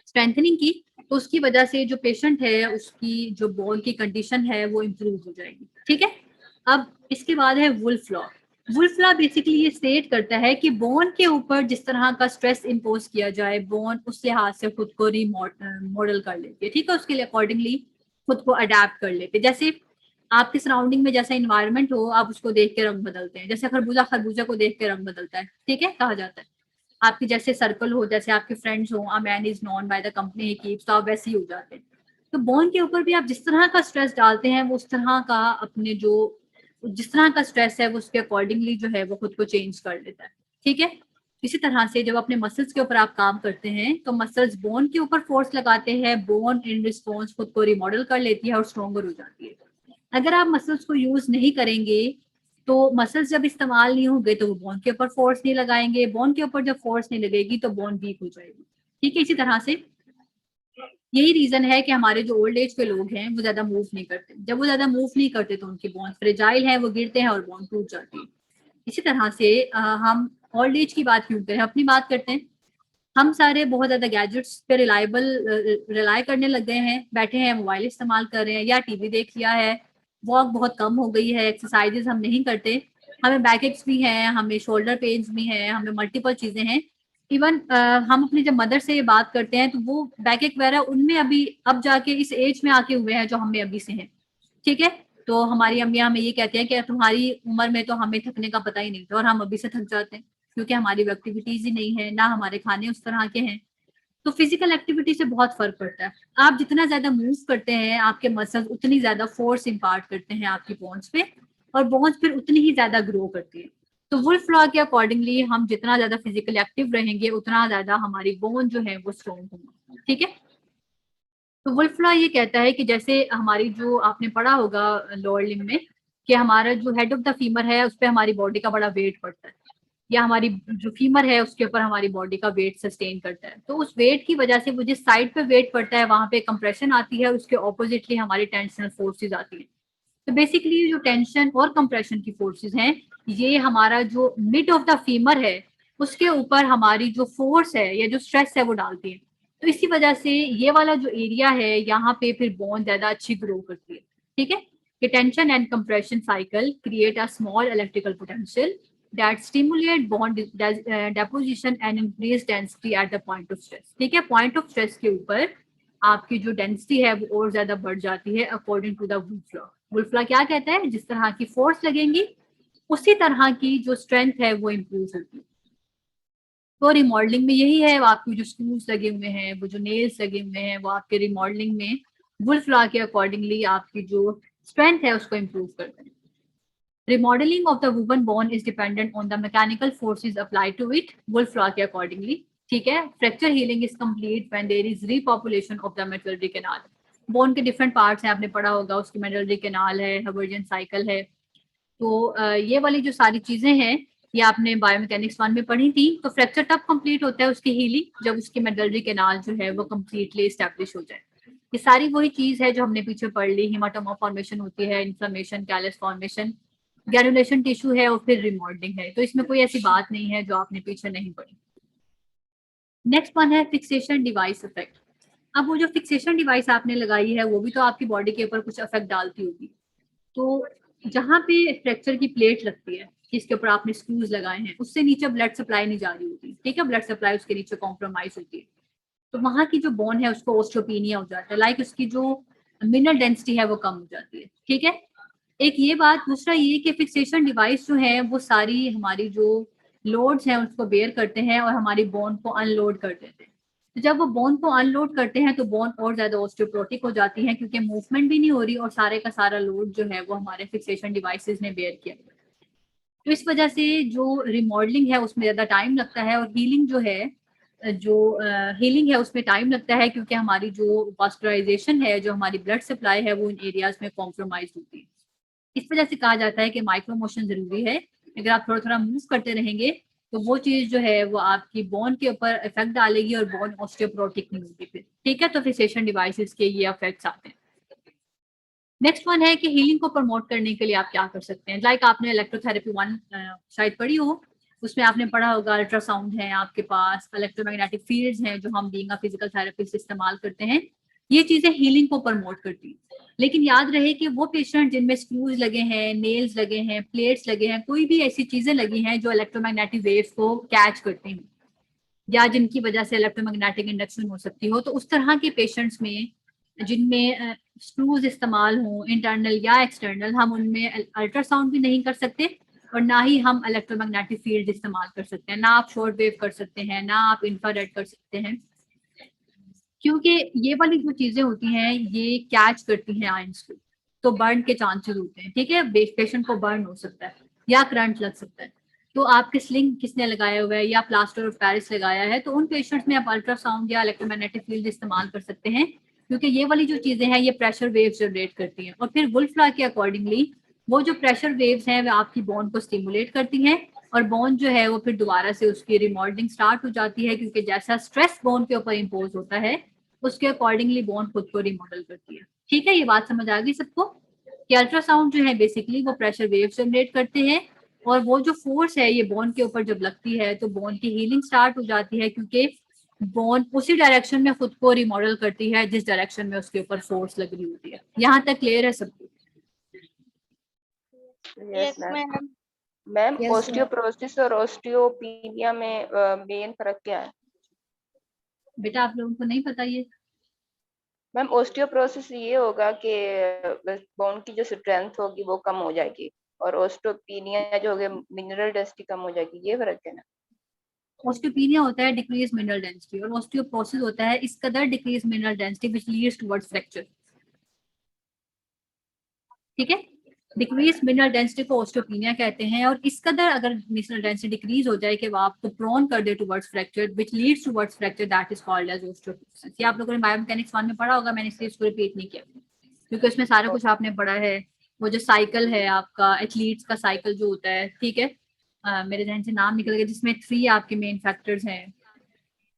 स्ट्रेंथनिंग की, तो उसकी वजह से जो पेशेंट है उसकी जो बोन की कंडीशन है वो इम्प्रूव हो जाएगी। ठीक है, अब इसके बाद है Wolff law. Wolff law basically ये स्टेट करता है कि बोन के ऊपर जिस तरह का स्ट्रेस इम्पोज किया जाए बोन उस लिहाज से खुद को मॉडल कर लेती है। ठीक है, उसके लिए अकॉर्डिंगली खुद को अडेप्ट कर लेते हैं। जैसे आपके सराउंडिंग में जैसा इन्वायरमेंट हो, आप उसको देख के रंग बदलते हैं। जैसे खरबूजा खरबूजा को देख के रंग बदलता है, ठीक है, कहा जाता है। आपकी जैसे सर्कल हो, जैसे आपके फ्रेंड्स हो, a man is known by the company he keeps, तो आप वैसे ही हो जाते हैं। तो बॉन्ड के ऊपर भी आप जिस तरह का स्ट्रेस डालते हैं, वो उस तरह का अपने जो जिस तरह का स्ट्रेस है वो उसके अकॉर्डिंगली जो है वो खुद को चेंज कर लेता है, ठीक है। इसी तरह से जब अपने मसल्स के ऊपर आप काम करते हैं तो मसल्स बोन के ऊपर फोर्स लगाते हैं, बोन इन रिस्पॉन्स खुद को रिमॉडल कर लेती है और स्ट्रॉन्गर हो जाती है। अगर आप मसल्स को यूज नहीं करेंगे तो मसल्स जब इस्तेमाल नहीं होंगे तो वो बोन के ऊपर फोर्स नहीं लगाएंगे, बोन के ऊपर जब फोर्स नहीं लगेगी तो बोन वीक हो जाएगी, ठीक है। इसी तरह से यही रीजन है कि हमारे जो ओल्ड एज के लोग हैं वो ज्यादा मूव नहीं करते। जब वो ज्यादा मूव नहीं करते तो उनकी बोन फ्रेजाइल है, वो गिरते हैं और बोन टूट जाती है। इसी तरह से हम ओल्ड एज की बात क्यों करें, अपनी बात करते हैं। हम सारे बहुत ज्यादा गैजेट्स पे रिलाई करने लग गए हैं, बैठे हैं मोबाइल इस्तेमाल कर रहे हैं या टीवी देख लिया है, वॉक बहुत कम हो गई है, एक्सरसाइजेस हम नहीं करते, हमें बैक एक्स भी हैं, हमें शोल्डर पेन्स भी हैं, हमें मल्टीपल चीजें हैं। इवन हम अपनी जब मदर से ये बात करते हैं तो वो बैक एक वगैरह उनमें अभी अब जाके इस एज में आके हुए हैं जो हमें अभी से हैं, ठीक है। तो हमारी अम्मियाँ हमें ये कहते हैं कि तुम्हारी उम्र में तो हमें थकने का पता ही नहीं था, और हम अभी से थक जाते हैं क्योंकि हमारी एक्टिविटीज ही नहीं है, ना हमारे खाने उस तरह के हैं। तो फिजिकल एक्टिविटी से बहुत फर्क पड़ता है। आप जितना ज्यादा मूव करते हैं आपके मसल्स उतनी ज्यादा फोर्स इम्पार्ट करते हैं आपकी बोन्स पे, और बोन्स फिर उतनी ही ज्यादा ग्रो करती है। तो वुल्फ लॉ के अकॉर्डिंगली हम जितना ज्यादा फिजिकल एक्टिव रहेंगे उतना ज्यादा हमारी बोन जो है वो स्ट्रॉन्ग होगी, ठीक है। तो वुल्फ लॉ ये कहता है कि जैसे हमारी जो आपने पढ़ा होगा लोअर लिम्ब में कि हमारा जो हेड ऑफ द फीमर है उस पर हमारी बॉडी का बड़ा वेट पड़ता है, या हमारी जो फीमर है उसके ऊपर हमारी बॉडी का वेट सस्टेन करता है। तो उस वेट की वजह से वो जिस साइड पे वेट पड़ता है वहां पे कंप्रेशन आती है, उसके ऑपोजिटली हमारी टेंशनल फोर्सेज आती है। तो बेसिकली जो टेंशन और कंप्रेशन की फोर्सेज हैं ये हमारा जो मिड ऑफ द फीमर है उसके ऊपर हमारी जो फोर्स है या जो स्ट्रेस है वो डालती है। तो इसी वजह से ये वाला जो एरिया है यहाँ पे फिर बोन ज्यादा अच्छी ग्रो करती है, ठीक है। कि tension and compression cycle create a small electrical potential that stimulate bond deposition and increase density at the point of stress, ठीक है। पॉइंट ऑफ स्ट्रेस के ऊपर आपकी जो डेंसिटी है वो और ज्यादा बढ़ जाती है according to the Wolff law. Wolff law क्या कहता है, जिस तरह की फोर्स लगेंगी उसी तरह की जो स्ट्रेंथ है वो इम्प्रूव होती है। तो रिमॉडलिंग में यही है, आपके जो स्क्रूज लगे हुए हैं, वो जो नेल्स लगे हुए हैं, वो आपके रिमॉडलिंग में वुल्फ लॉ के अकॉर्डिंगली आपकी जो स्ट्रेंथ है उसको इम्प्रूव करते हैं। Remodeling of the woven bone is dependent on the mechanical forces applied to it, Wolff law के accordingly, ठीक है। Fracture healing is complete when there is repopulation of the medullary canal. Bone के different parts हैं, आपने पढ़ा होगा, उसकी medullary canal है, Haversian cycle है। तो ये वाली जो सारी चीजें हैं ये आपने बायोमैकेनिक्स 1 में पढ़ी थी। तो फ्रैक्चर तब कंप्लीट होता है उसकी हीलिंग जब उसकी मेडलरी कैनाल जो है वो कंप्लीटली एस्टेब्लिश हो जाए। ये सारी वही चीज है जो हमने पीछे पढ़ ली, हिमाटोमा फॉर्मेशन होती है, inflammation, callus formation, granulation tissue है और फिर रिमॉडलिंग है। तो इसमें कोई ऐसी बात नहीं है जो आपने पीछे नहीं पढ़ी। नेक्स्ट वन है फिक्सेशन डिवाइस इफेक्ट। अब वो जो फिक्सेशन डिवाइस आपने लगाई है वो भी तो आपकी बॉडी के ऊपर कुछ इफेक्ट डालती होगी। तो जहाँ पे फ्रैक्चर की प्लेट लगती है जिसके ऊपर आपने स्क्रूज लगाए हैं उससे नीचे ब्लड सप्लाई नहीं जा रही होती, ठीक है, ब्लड सप्लाई उसके नीचे कॉम्प्रोमाइज होती है। तो वहां की जो बोन है उसको ऑस्टियोपेनिया हो जाता है, लाइक उसकी जो मिनरल डेंसिटी है वो कम हो जाती है, ठीक है। एक ये बात, दूसरा ये कि फिक्सेशन डिवाइस जो है वो सारी हमारी जो लोड्स हैं उसको बेयर करते हैं और हमारी बोन को अनलोड कर देते हैं। तो जब वो बोन को अनलोड करते हैं तो बोन और ज्यादा ऑस्टियोप्रोटिक हो जाती है क्योंकि मूवमेंट भी नहीं हो रही और सारे का सारा लोड जो है वो हमारे फिक्सेशन डिवाइसेस ने बेयर किया। तो इस वजह से जो रिमॉडलिंग है उसमें ज्यादा टाइम लगता है और हीलिंग जो है हीलिंग है उसमें टाइम लगता है क्योंकि हमारी जो वास्कुलराइजेशन है, जो हमारी ब्लड सप्लाई है वो इन एरियाज में कॉम्प्रोमाइज होती है। इस वजह से कहा जाता है कि माइक्रो मोशन जरूरी है। अगर आप थोड़ा थोड़ा मूव करते रहेंगे तो वो चीज जो है वो आपकी बोन के ऊपर इफेक्ट डालेगी और बोन ऑस्टियोप्रोटिक नहीं होगी फिर, ठीक है। तो फिक्सेशन डिवाइसेस के ये इफेक्ट्स आते हैं। नेक्स्ट वन है कि हीलिंग को प्रमोट करने के लिए आप क्या कर सकते हैं। लाइक आपने इलेक्ट्रोथेरेपी 1 शायद पढ़ी हो, उसमें आपने पढ़ा होगा अल्ट्रासाउंड है आपके पास, इलेक्ट्रोमैग्नेटिक फील्ड्स हैं जो हम बीइंग अ फिजिकल थेरेपिस्ट इस्तेमाल करते हैं। ये चीजें हीलिंग को प्रमोट करती हैं। लेकिन याद रहे कि वो पेशेंट जिनमें स्क्रूज लगे हैं, नेल्स लगे हैं, प्लेट्स लगे हैं, कोई भी ऐसी चीजें लगी हैं जो इलेक्ट्रोमैग्नेटिक वेव्स को कैच करती हैं या जिनकी वजह से इलेक्ट्रोमैग्नेटिक इंडक्शन हो सकती हो, तो उस तरह के पेशेंट्स में जिनमें स्क्रूज इस्तेमाल हों इंटरनल या एक्सटर्नल, हम उनमें अल्ट्रासाउंड भी नहीं कर सकते और ना ही हम इलेक्ट्रोमैग्नेटिक फील्ड इस्तेमाल कर सकते हैं, ना आप शॉर्ट वेव कर सकते हैं, ना आप इंफ्रारेड कर सकते हैं, क्योंकि ये वाली जो चीजें होती हैं ये कैच करती हैं आयंस को, तो बर्न के चांसेस होते हैं। ठीक है, पेशेंट को बर्न हो सकता है या करंट लग सकता है। तो आपके स्लिंग किसने लगाया हुआ है या प्लास्टर ऑफ पेरिस लगाया है, तो उन पेशेंट्स में आप अल्ट्रासाउंड या इलेक्ट्रोमैग्नेटिक फील्ड इस्तेमाल कर सकते हैं, क्योंकि ये वाली जो चीजें हैं ये प्रेशर वेव जनरेट करती हैं। और फिर वुल्फ लॉ के अकॉर्डिंगली वो जो प्रेशर वेव्स हैं वो आपकी बोन को स्टिमुलेट करती हैं और बोन जो है वो फिर दोबारा से उसकी रिमॉडलिंग स्टार्ट हो जाती है, क्योंकि जैसा स्ट्रेस बोन के ऊपर इम्पोज होता है उसके अकॉर्डिंगली बोन खुद को रिमॉडल करती है। ठीक है, ये बात समझ आ गई सबको कि अल्ट्रासाउंड जो है बेसिकली वो प्रेशर वेव जनरेट करते हैं और वो जो फोर्स है ये बोन के ऊपर जब लगती है तो बोन की हीलिंग स्टार्ट हो जाती है, क्योंकि बोन उसी डायरेक्शन में खुद को रिमॉडल करती है जिस डायरेक्शन में उसके ऊपर फोर्स लग रही होती है। यहाँ तक क्लियर है सबको? Yes Yes, ma'am. ma'am. Ma'am Yes, osteoporosis और ओस्टियोपीनिया में मेन फर्क क्या है? बेटा आप लोगों को नहीं पता ये? मैम ओस्टियोपोरोसिस ये होगा कि बोन की जो स्ट्रेंथ होगी वो कम हो जाएगी, और ओस्टियोपीनिया जो होगा मिनरल डेंसिटी कम हो जाएगी, ये फर्क है ना? ऑस्टियोपीनिया होता है डिक्रीज मिनरल डेंसिटी और ऑस्टियोपोरोसिस होता है इस कदर decrease mineral density which leads towards fracture. ठीक है, डिक्रीज मिनरल डेंसिटी को ऑस्टियोपीनिया कहते हैं और इस कदर अगर मिनरल डेंसिटी डिक्रीज हो जाए कि वो आपको प्रोन कर दे towards fracture which leads towards fracture, that is called as osteoporosis. ये आप लोगों ने बायोमैकेनिक्स 1 में पढ़ा होगा, मैंने इसलिए इसको रिपीट नहीं किया क्योंकि उसमें सारा कुछ आपने पढ़ा है। वो जो साइकिल है आपका एथलीट्स का साइकिल जो होता है, ठीक है, मेरे जहन से नाम निकल गया, जिसमें 3 आपके मेन फैक्टर्स हैं।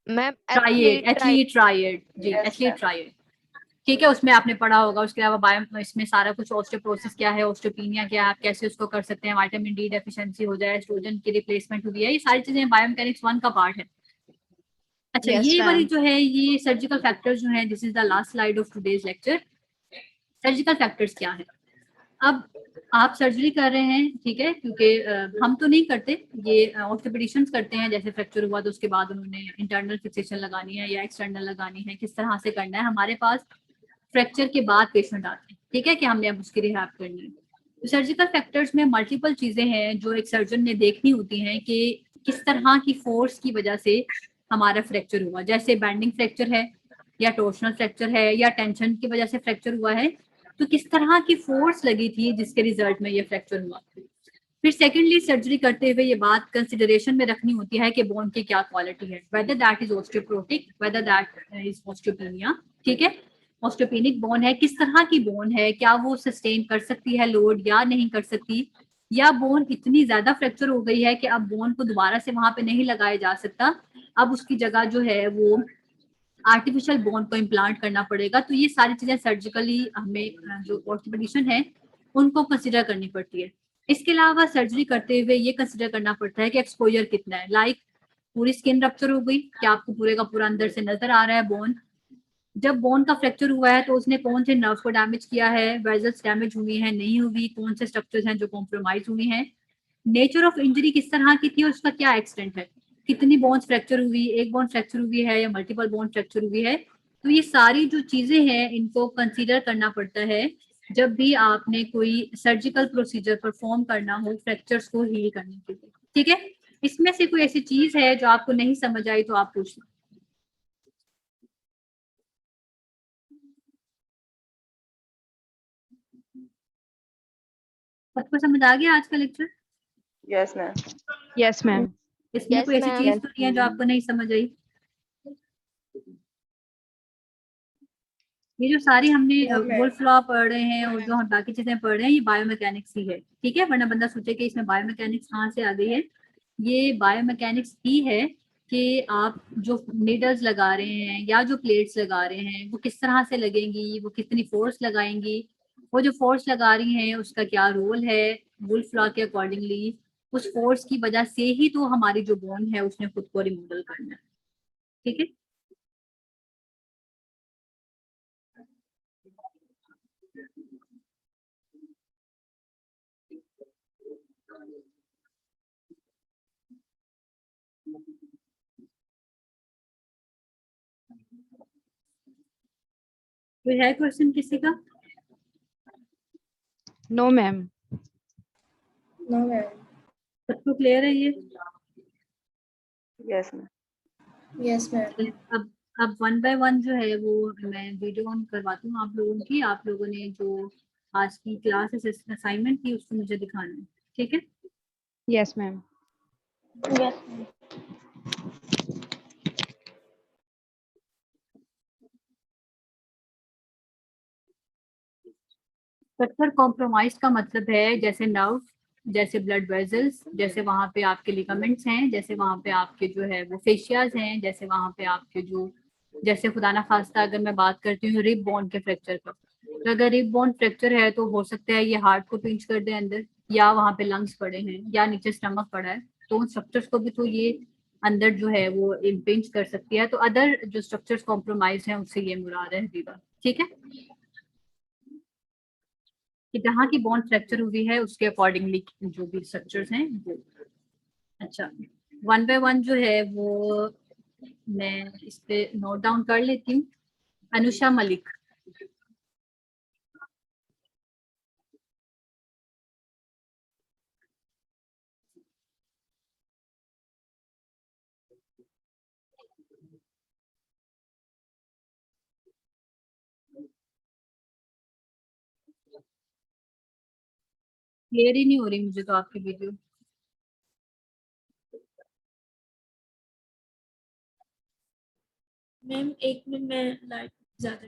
मैम ट्राइड, एथलीट ट्राइड, जी यस एथलीट मैम। ट्राइड। ठीक है, उसमें आपने पढ़ा होगा। उसके अलावा बायो इसमें सारा कुछ ऑस्टियोपोरोसिस क्या है, ऑस्टियोपीनिया क्या है, आप कैसे उसको कर सकते हैं, विटामिन डी डेफिशिएंसी हो जाए, एस्ट्रोजन की रिप्लेसमेंट हुई है, ये सारी चीजें बायोमैकेनिक्स 1 का पार्ट है। अच्छा, Yes, ये वाली ma'am. जो है ये सर्जिकल फैक्टर्स जो है, this is the last slide of today's lecture. Surgical factors क्या है? अब आप सर्जरी कर रहे हैं, ठीक है, क्योंकि हम तो नहीं करते, ये ऑर्थोपेडिशियंस करते हैं। जैसे फ्रैक्चर हुआ तो उसके बाद उन्होंने इंटरनल फिक्सेशन लगानी है या एक्सटर्नल लगानी है, किस तरह से करना है। हमारे पास फ्रैक्चर के बाद पेशेंट आते हैं, ठीक है, कि हमने अब उसकी रिहैब करनी है। तो सर्जिकल फैक्टर्स में मल्टीपल चीजें हैं जो एक सर्जन ने देखनी होती हैं कि किस तरह की फोर्स की वजह से हमारा फ्रैक्चर हुआ। जैसे बैंडिंग फ्रैक्चर है या टोर्शनल फ्रैक्चर है या टेंशन की वजह से फ्रैक्चर हुआ है, तो किस तरह की फोर्स लगी थी जिसके रिजल्ट में ये फ्रैक्चर हुआ। फिर सेकेंडली सर्जरी करते हुए ये बात कंसिडरेशन में रखनी होती है कि बोन की क्या क्वालिटी है, whether that is osteoporotic, whether that is osteopenia. ठीक है, ऑस्टियोपेनिक बोन है, किस तरह की बोन है, क्या वो सस्टेन कर सकती है लोड या नहीं कर सकती, या बोन इतनी ज्यादा फ्रैक्चर हो गई है कि अब बोन को दोबारा से वहां पे नहीं लगाया जा सकता, अब उसकी जगह जो है वो आर्टिफिशियल बोन को इम्प्लांट करना पड़ेगा। तो ये सारी चीजें सर्जिकली हमें जो ऑर्थोपेडिशियन है उनको कंसिडर करनी पड़ती है। इसके अलावा सर्जरी करते हुए ये कंसिडर करना पड़ता है कि एक्सपोजर कितना है। लाइक पूरी स्किन रप्चर हो गई, क्या आपको पूरे का पूरा अंदर से नजर आ रहा है बोन? जब बोन का फ्रैक्चर हुआ है तो उसने कौन से नर्व को डैमेज किया है, वेजल्स डैमेज हुई हैं नहीं हुई, कौन से स्ट्रक्चर्स हैं जो कॉम्प्रोमाइज हुई हैं, नेचर ऑफ इंजरी किस तरह की थी और उसका क्या एक्सटेंट है, कितनी बोन्स फ्रैक्चर हुई, एक बोन फ्रैक्चर हुई है या मल्टीपल बोन फ्रैक्चर हुई है। तो ये सारी जो चीजें हैं इनको कंसीडर करना पड़ता है जब भी आपने कोई सर्जिकल प्रोसीजर परफॉर्म करना हो फ्रैक्चर्स को हील करने के लिए। ठीक है, इसमें से कोई ऐसी चीज है जो आपको नहीं समझ आई तो आप पूछ लो। सबको समझ आ गया आज का lecture? Yes ma'am. Yes ma'am. इसमें Yes, कोई ऐसी ma'am. चीज तो नहीं है जो आपको नहीं समझ आई? ये जो सारी हमने वुल्फ लॉ पढ़ रहे हैं और जो हम बाकी चीजें पढ़ रहे हैं ये बायोमैकेनिक्स ही है। ठीक है, वरना बंदा सोचे कि इसमें बायोमैकेनिक्स कहाँ से आ गई है। ये बायोमैकेनिक्स ही है कि आप जो नीडल्स लगा रहे हैं या जो प्लेट्स लगा रहे हैं वो किस तरह से लगेंगी, वो कितनी फोर्स लगाएंगी, वो जो फोर्स लगा रही हैं उसका क्या रोल है वुल्फ लॉ के अकॉर्डिंगली। उस फोर्स की वजह से ही तो हमारी जो बोन है उसने खुद को रिमूवल करना है। ठीक है, कोई है क्वेश्चन किसी का? No, ma'am. No, ma'am. सबको क्लियर है ये? Yes ma'am. Yes, ma'am. अब 1 बाय 1 जो है वो मैं वीडियो ऑन करवाती हूँ आप लोगों की। आप लोगों ने जो आज की क्लास असाइनमेंट की उसको मुझे दिखाना है, ठीक है? Yes, ma'am. Yes, ma'am. Structure compromise का मतलब है जैसे नर्व, जैसे ब्लड वेजल्स, जैसे वहाँ पे आपके लिगामेंट्स हैं, जैसे वहाँ पे आपके जो है वो फेशियाज हैं, जैसे वहाँ पे आपके जो, जैसे खुदा ना खास्ता अगर मैं बात करती हूँ रिब बोन के फ्रैक्चर का, तो अगर रिब बोन फ्रैक्चर है तो हो सकता है ये हार्ट को पिंच कर दे अंदर, या वहाँ पे लंग्स पड़े हैं, या नीचे स्टमक पड़ा है, तो उन स्ट्रक्चर्स को भी तो ये अंदर जो है वो इम्पिंच कर सकती है। तो अदर जो स्ट्रक्चर्स कॉम्प्रोमाइज हैं उससे ये मुराद है हबीबा, ठीक है? कि जहाँ की बॉन्ड फ्रैक्चर हुई है उसके अकॉर्डिंगली जो भी स्ट्रक्चर्स हैं वो। अच्छा, 1 बाय 1 जो है वो मैं इस पे नोट डाउन कर लेती हूँ। अनुषा मलिक। क्लियर ही नहीं हो रही मुझे तो आपकी वीडियो। मैम एक मिनट में लाइट ज्यादा।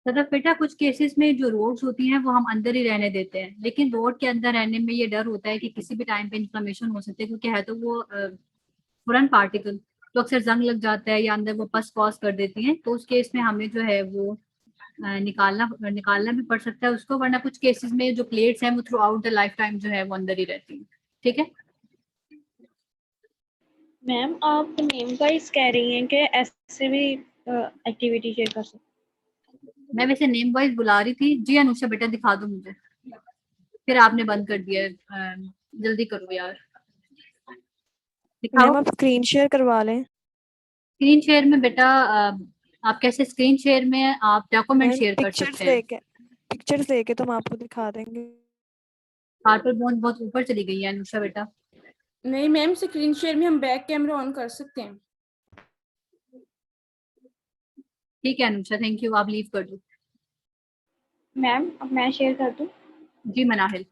मतलब बेटा कुछ केसेस में जो रोड्स होती हैं वो हम अंदर ही रहने देते हैं, लेकिन रोड के अंदर रहने में ये डर होता है कि किसी भी टाइम पे इन्फ्लेमेशन हो सकती है, क्योंकि है तो वो फॉरेन पार्टिकल, तो अक्सर जंग लग जाता है या अंदर वो पस कॉज कर देती हैं, तो उस केस में हमें जो है वो निकालना निकालना भी पड़ सकता है उसको, वरना कुछ केसेस में जो प्लेट्स हैं वो through out the life time जो है वो अंदर ही रहती हैं, ठीक है? मैम आप नेम वाइज कह रही हैं कि ऐसे भी एक्टिविटी शेयर कर सकते मैं वैसे नेम वाइज बुला रही थी। जी अनुषा बेटा दिखा दो मुझे, फिर आपने बंद कर दिया है। जल्दी करो यार, दिखाओ। मैम आप स्क्रीन शेयर करवा लें। स्क्रीन शेयर में बेटा आप कैसे स्क्रीन शेयर में आप डॉक्यूमेंट मैम शेयर कर सकते हैं। पिक्चर्स लेके तो हम आपको दिखा देंगे। कार्पल बोन बहुत ऊपर चली गई है अनुषा बेटा। नहीं मैम, स्क्रीन शेयर में हम बैक कैमरा ऑन कर सकते हैं। ठीक है अनुषा, थैंक यू, आप लीव कर दो। मैम अब मैं शेयर कर दूं? जी मनाहिल।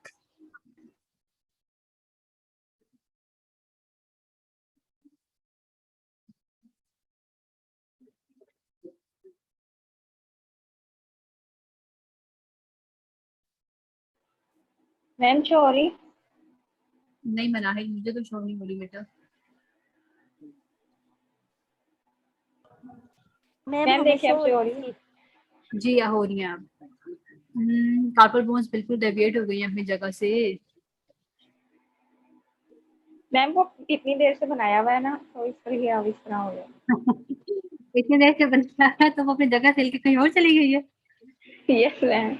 Ma'am sorry. नहीं मनाहिल, मुझे तो शो नहीं हो रही बेटा। मैम देखिए अब शो हो रही है। जी हो रही हैं आप। कार्पल बोन्स बिल्कुल डेविएट हो गई हैं अपनी जगह से। मैम वो कितनी देर से बनाया हुआ है ना, तो इस पर ही अब इस तरह हो गया। इतनी देर से बनता है तो वो अपनी जगह से हिल के कहीं और चली गई है। यस मैम,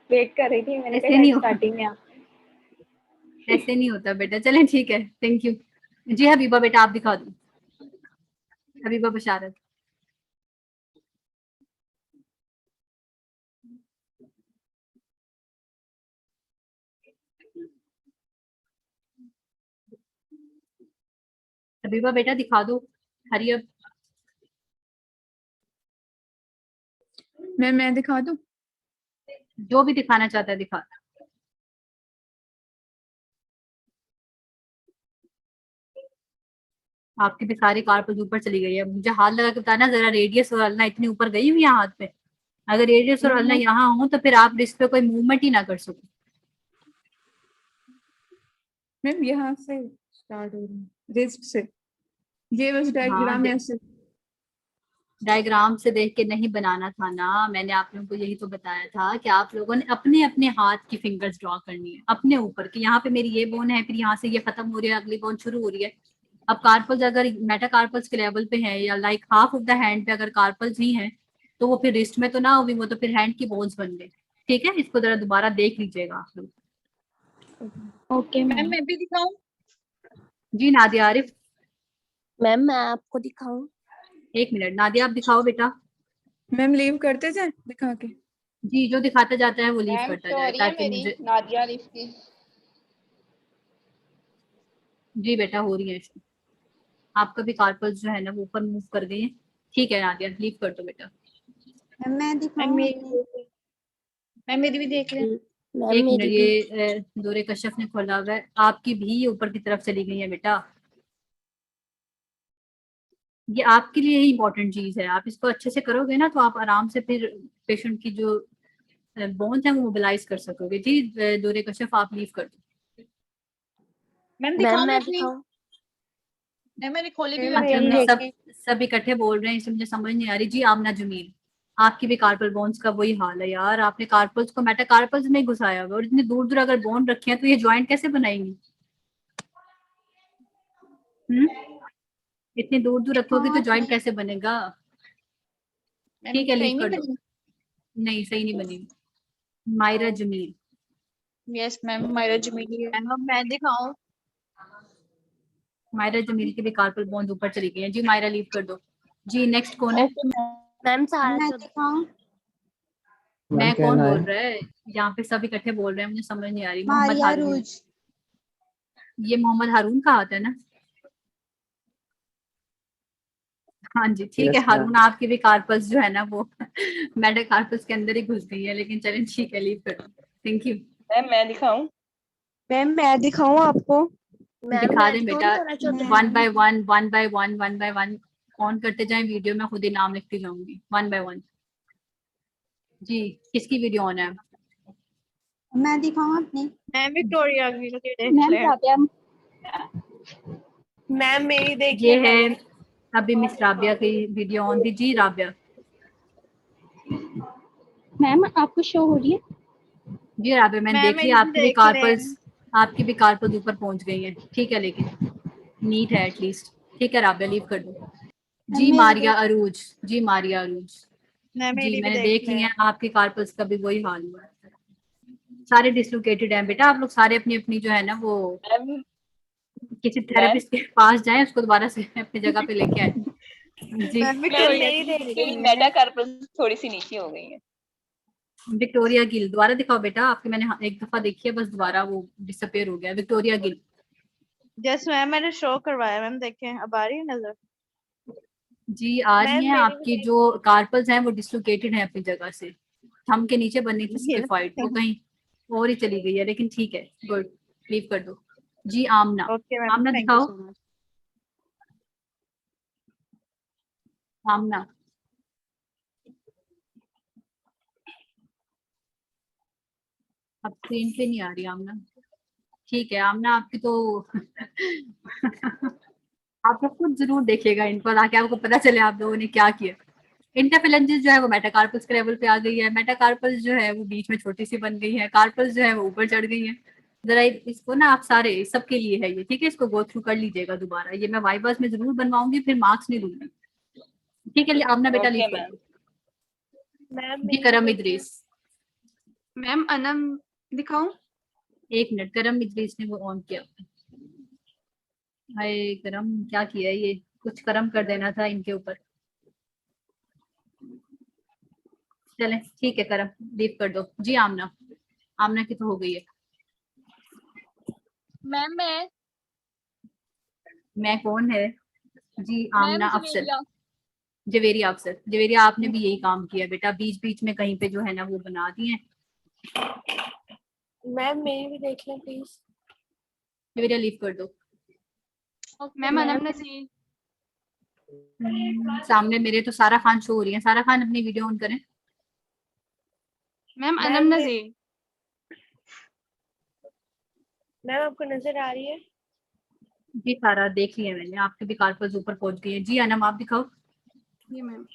वेट कर रही थी, मैंने ऐसे कहा नहीं हो, स्टार्टिंग में आप। ऐसे नहीं होता बेटा। चलें ठीक है, थैंक यू। जी हबीबा बेटा आप दिखा दो। हबीबा बशारत। हबीबा बेटा दिखा दो। हरी अब मैं दिखा दूं? जो भी दिखाना चाहता है दिखा। आपकी भी सारी कार्पल ऊपर चली गई है। मुझे हाथ लगा के बताना जरा, रेडियस और हलना इतनी ऊपर गई हुई है हाथ पे? अगर रेडियस और हलना यहाँ हो तो फिर आप रिस्ट पे कोई मूवमेंट ही ना कर सको। मैम यहाँ से स्टार्ट हो रही है, रिस्ट से। ये बस हाँ डायग्राम में ऐसे। डायग्राम से देख के नहीं बनाना था ना, मैंने आप लोगों को यही तो बताया था कि आप लोगों ने अपने अपने हाथ की फिंगर्स ड्रॉ करनी है अपने ऊपर, कि यहाँ पे मेरी ये बोन है, फिर यहाँ से ये खत्म हो रही है, अगली बोन शुरू हो रही है, अब कार्पल्स अगर मेटाकार्पल्स के लेवल पे हैं या like half of the hand पे अगर कार्पल्स ही हैं तो वो फिर रिस्ट में तो ना होगी, वो तो फिर हैंड की बोन्स बन गए। ठीक है, इसको जरा दोबारा देख लीजिएगा आप लोग। Okay ma'am ma'am. मैं भी दिखाऊं? जी नादिया आरिफ, मैम मैं आपको दिखाऊं? एक मिनट, नादिया आप दिखाओ बेटा। मैम लीव करते जाए दिखा के। जी जो दिखाता जाता है वो लीव मैम करता शो हो जाए रही है ताकि मेरी मुझे। नादिया आरिफ की। जी बेटा हो रही है इसमें, आपका भी कार्पल्स जो है ना वो ऊपर मूव कर गई है। ठीक है नादिया लीव कर दो बेटा। मैं मैम दिखाऊं अपनी? मैम मेरी भी देख लें। मैम एक मिनट, मेरी भी। ये दौरे कशफ ने खोला हुआ है, आपकी भी ऊपर की तरफ चली गई है बेटा। ये आपके लिए ही इम्पोर्टेंट चीज है, आप इसको अच्छे से करोगे ना तो आप आराम से फिर पेशेंट की जो बोन्स है वो मोबिलाइज कर सकोगे। जी दौरे कशफ आप लीव कर दो। मैम मैम दिखाऊं मैं मैं अपनी? दिखाऊं? मैम मैंने खोली भी मैम हुई अच्छा है मेरी अपनी। सब इकट्ठे बोल रहे हैं इसमें मुझे समझ नहीं आ रही। जी आमना जमील, आपकी भी कार्पल बोन्स का वही हाल है यार, आपने कार्पल्स को मेटाकार्पल्स में घुसाया हुआ है और इतनी दूर दूर अगर बोन रखे हैं तो ये ज्वाइंट कैसे बनाएंगी? इतनी दूर दूर रखोगे तो ज्वाइंट कैसे बनेगा? मैम ठीक है सही लीव नहीं कर दो। बनी? नहीं सही नहीं बनी। मायरा जमील, यस मैम मायरा जमीली है। मैम अब मैं दिखाऊं? मायरा जमील की भी कार्पल बोन्स ऊपर चली गई हैं। जी मायरा लीव कर दो। जी नेक्स्ट कौन है? Okay ma'am. मैम सारा मैं सब दिखाऊं? मैं कौन बोल रहा है? यहाँ पे सब इकट्ठे बोल रहे हैं, मुझे समझ नहीं आ रही। मोहम्मद मारिया हारून, रूज। ये मोहम्मद हारून का आता है ना? हाँ जी ठीक है हारून, आपकी भी कार्पल्स जो है ना वो मेटा कार्पल्स के अंदर ही घुस गई है, लेकिन चलें ठीक है लीव कर दो। Thank you. मैम मैं दिखाऊं? मैम मैं दिखाऊं आपको? मैम दिखा मैं दें दिखाऊं बेटा, सारा चौथा? वन बाय वन ऑन करते जाएं वीडियो, में खुद ही नाम लिखती जाऊंगी वन बाय वन। जी किसकी वीडियो ऑन है? मैं दिखाऊं अपनी? मैम विक्टोरिया की तो देख मैम लें। राबिया। मैम मेरी देख ये ले है पहले। अभी मिस राबिया की वीडियो ऑन थी। जी राबिया, मैम आपको शो हो रही है? जी राबिया मैंने मैम देख मेरी लिया, भी देख लें। आपकी भी कार्पल्स ऊपर पहुंच गई हैं। ठीक है लेकिन नीट है एटलीस्ट। ठीक है राबिया लीव कर दो। जी मेरी मारिया देख। अरूज, जी मारिया अरूज, मैम जी मेरी भी मैंने देख देख लें। लिया, आपके कार्पल्स का भी वही हाल हुआ है, सारे डिसलोकेटेड हैं बेटा। आप लोग सारे अपनी अपनी जो है ना वो मैम किसी मैम थेरेपिस्ट के पास जाएं, उसको दोबारा से अपनी जगह पे लेके आए। जी मैम मैम विक्टोरिया मेरी की देख देख ले। मेरी लें। मेटा कार्पल थोड़ी सी नीचे हो गई है। विक्टोरिया गिल दोबारा दिखाओ बेटा, आपके मैंने एक दफा देखी है बस, दोबारा वो डिसअपेयर हो गया। विक्टोरिया गिल, जस्ट मैम मैंने शो करवाया। मैम देखें अब आ रही है नजर? जी आ रही मैम हैं मेरी भी आपकी देख जो कार्पल्स हैं वो डिसलोकेटेड हैं अपनी जगह से, थंब के नीचे बननी थी ये स्टिफाइड, वो कहीं और ही चली गई है, लेकिन ठीक है गुड लीव कर दो। जी Aamna, okay ma'am Aamna thank you दिखाओ, सो मच। आमना। अब स्क्रीन पे नहीं आ रही आमना। ठीक है आमना आपकी तो आप लोग खुद जरूर देखिएगा इनको, ताकि आपको पता चले आप लोगों ने क्या किया। इंटरफेलेंजेस जो है वो मेटाकार्पल्स के लेवल पे आ गई है, मेटाकार्पल्स जो है वो बीच में छोटी सी बन गई है, कार्पल्स जो है वो ऊपर चढ़ गई है। जरा इसको ना आप सारे सबके लिए है ये, ठीक है, इसको गो थ्रू कर लीजिएगा दोबारा, ये मैं वाइवास में जरूर बनवाऊंगी, फिर मार्क्स नहीं दूंगी। ठीक है आमना बेटा ओके लीव कर मैम। दो। मैम जी मेरी करम देख ले। इद्रीस, मैम अनम दिखाऊं? एक मिनट, करम इद्रीस ने वो ऑन किया। हाय करम क्या किया है ये, कुछ करम कर देना था इनके ऊपर। चलें ठीक है करम लीव कर दो। जी आमना, आमना की तो हो गई है। मैम मैं कौन है? जी आमना मैम अफसर, जवेरिया अफसर। जवेरिया आपने भी यही काम किया बेटा, बीच बीच में कहीं पे जो है ना वो बना दिए। मैम मेरी भी देख ले प्लीज। जवेरिया लीव कर दो। मैम अनम नजीर। सामने मेरे तो सारा खान शो हो रही है, सारा खान अपनी वीडियो ऑन करें। मैम मैम अनम नजीर। मैम आपको नजर आ रही है? जी सारा देख लिया मैंने, आपके भी कार्पल्स ऊपर पहुंच गई है। जी अनम आप दिखाओ। ये मैम।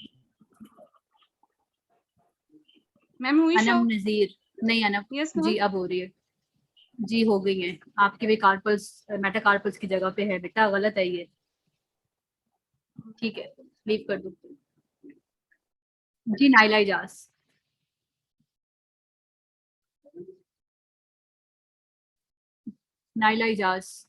मैम हुई शो? अनम नजीर, नहीं अनम, यस जी मैम। अब हो रही है। जी हो गई है, आपके भी कार्पल्स मेटा कार्पल्स की जगह पे है बेटा, गलत है ये। ठीक है, लीव कर दो। जी नाइला इजाज। नाइला इजाज।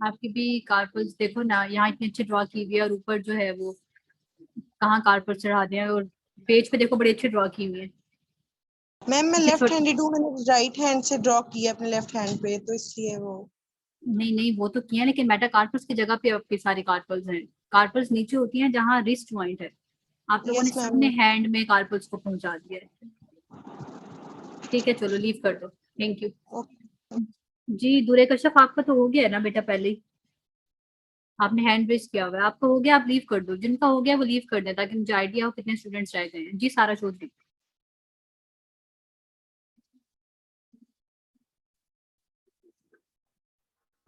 आपकी भी कार्पल्स देखो ना, यहाँ इतनी अच्छी ड्रॉ की हुई है और ऊपर जो है वो कहाँ कार्पल चढ़ा दिए हैं, और पेज पे देखो बड़ी अच्छी ड्रॉ की हुई है। मैम मैं ये लेफ्ट छोटी- हैंडेड हूँ, मैंने राइट हैंड से ड्रॉ किया अपने लेफ्ट हैंड पे, तो इसलिए वो नहीं नहीं, वो तो किया, लेकिन मेटा कार्पल्स की जगह पे आपके सारे कार्पल्स हैं। कार्पल्स नीचे होती हैं जहाँ रिस्ट ज्वाइंट है, आप लोगों ने यस मैम। सबने हैंड में कार्पल्स को पहुंचा दिया है। ठीक है चलो लीव कर दो, थैंक यू। जी दूरे कश्यप, आपका तो हो गया है ना बेटा, पहले ही आपने हैंड रेज किया हुआ है, आपका हो गया, आप लीव कर दो। जिनका हो गया वो लीव कर दे, ताकि मुझे आइडिया हो कितने स्टूडेंट्स रह गए हैं। जी सारा चौधरी।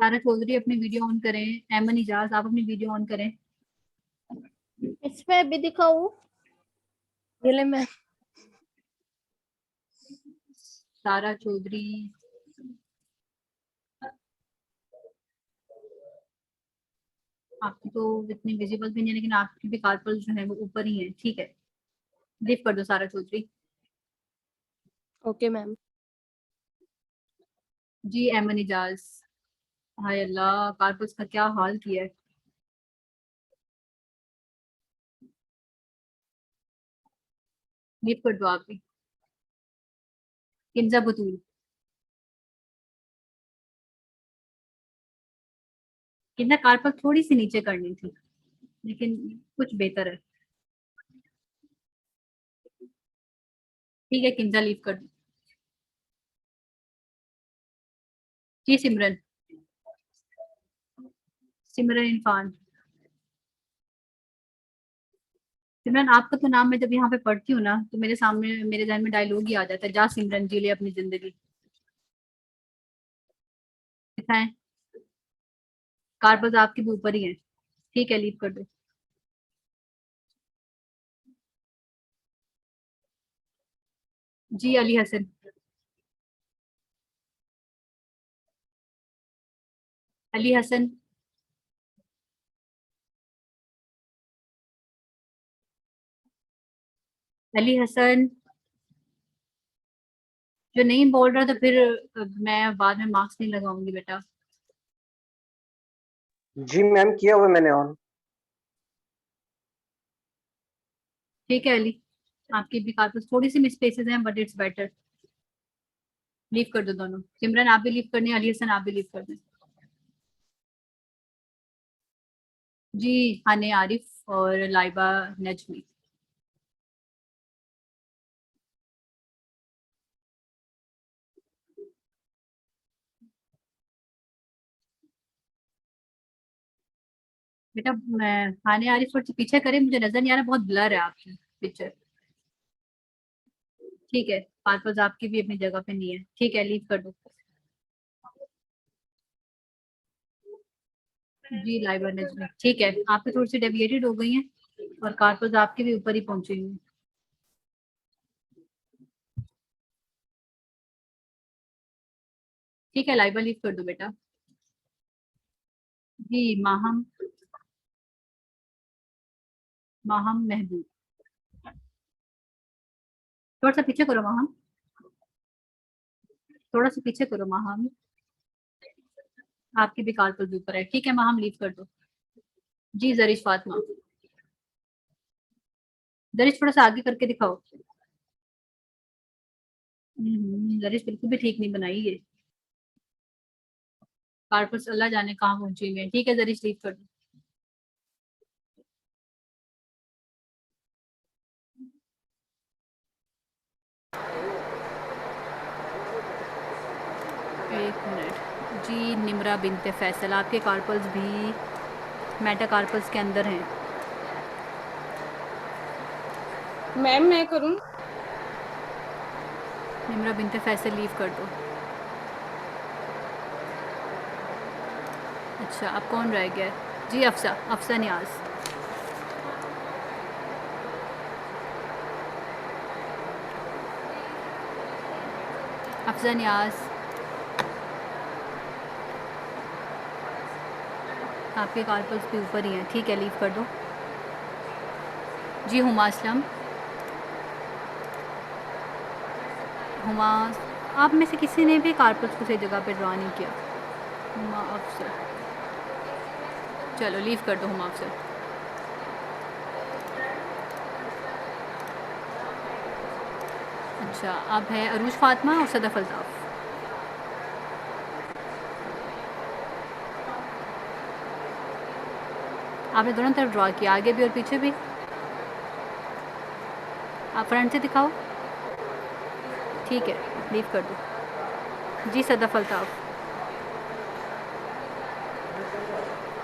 सारा चौधरी अपनी वीडियो ऑन करें। एमन इजाज आप अपनी वीडियो ऑन करें। इसमें भी दिखाऊं? ये ले मैं। सारा चौधरी, आपकी तो इतनी विजिबल भी नहीं है, लेकिन आपकी भी कार्पल जो है वो ऊपर ही है। ठीक है लीव कर दो सारा चौधरी। Okay ma'am. जी एमन इजाज। हाय अल्लाह, कार्पल्स का क्या हाल किया है। लीव कर दो आप भी। किंजा बतूल। किंजा कार्पल थोड़ी सी नीचे करनी थी, लेकिन कुछ बेहतर है। ठीक है किंजा लीव कर दो। जी सिमरन। सिमरन इरफान। सिमरन आपका तो नाम मैं जब यहाँ पे पढ़ती हूँ ना, तो मेरे सामने मेरे ध्यान में डायलॉग ही आ जाता है, जा सिमरन जी ले अपनी जिंदगी। दिखाएं, कार्बन आपके भी ऊपर ही है। ठीक है लीव कर दो। जी अली हसन। अली हसन। अली हसन जो नहीं बोल रहा, तो फिर मैं बाद में मार्क्स नहीं लगाऊंगी बेटा। जी मैम किया हुआ मैंने ऑन। ठीक है अली, आपकी भी कार्पस थोड़ी सी मिस्पेसेस हैं, बट इट्स बेटर। लीव कर दो दोनों। सिमरन आप भी लीव करनी है, अली हसन आप भी लीव कर दें। जी हाने आरिफ और लाइबा नजमी। बेटा मैं हाने आरिफ थोड़ी सी पीछे करें, मुझे नजर नहीं आ रहा, बहुत ब्लर है आपकी पिक्चर। ठीक है पासवर्ड आपकी भी अपनी जगह पे नहीं है। ठीक है लीव कर दो। जी लाइबा नजमी ठीक है, आपकी थोड़ी सी डेविएटेड हो गई हैं, और कार्पल्स आपके भी ऊपर ही पहुंचे हुए हैं। ठीक है लाइबा लीव कर दो बेटा। जी माहम। माहम महबूब, थोड़ा सा पीछे करो माहम, थोड़ा सा पीछे करो माहम, आपकी भी कार्पल्स ऊपर है। ठीक है माहम लीव कर दो। जी जरीश फातिमा। जरीश थोड़ा सा आगे करके दिखाओ। जरीश बिल्कुल भी ठीक नहीं बनाई ये कार्पल्स, अल्लाह जाने कहाँ पहुंची हुई है। ठीक है जरीश लीव कर दो। एक मिनट। जी निमरा बिनते फैसल, आपके कार्पल्स भी मेटा कार्पल्स के अंदर हैं। मैम मैं करूँ? निमरा बिनते फैसल लीव कर दो। अच्छा अब कौन रह गया? जी अफसा, अफसा नियाज। अफसा नियाज। आपके कार्पल्स भी ऊपर ही हैं, ठीक है, लीव कर दो। जी हुमा असलम, हुमा, आप में से किसी ने भी कार्पल्स को सही जगह पे ड्रा नहीं किया। हुमा अफसर, चलो लीव कर दो हुमा अफसर। अच्छा, अब है अरूज फातिमा और सदफ अल्ताफ़। आपने दोनों तरफ ड्रा किया, आगे भी और पीछे भी। आप फ्रंट से दिखाओ, ठीक है, लीव कर दो। जी सदफ अल्ताफ़,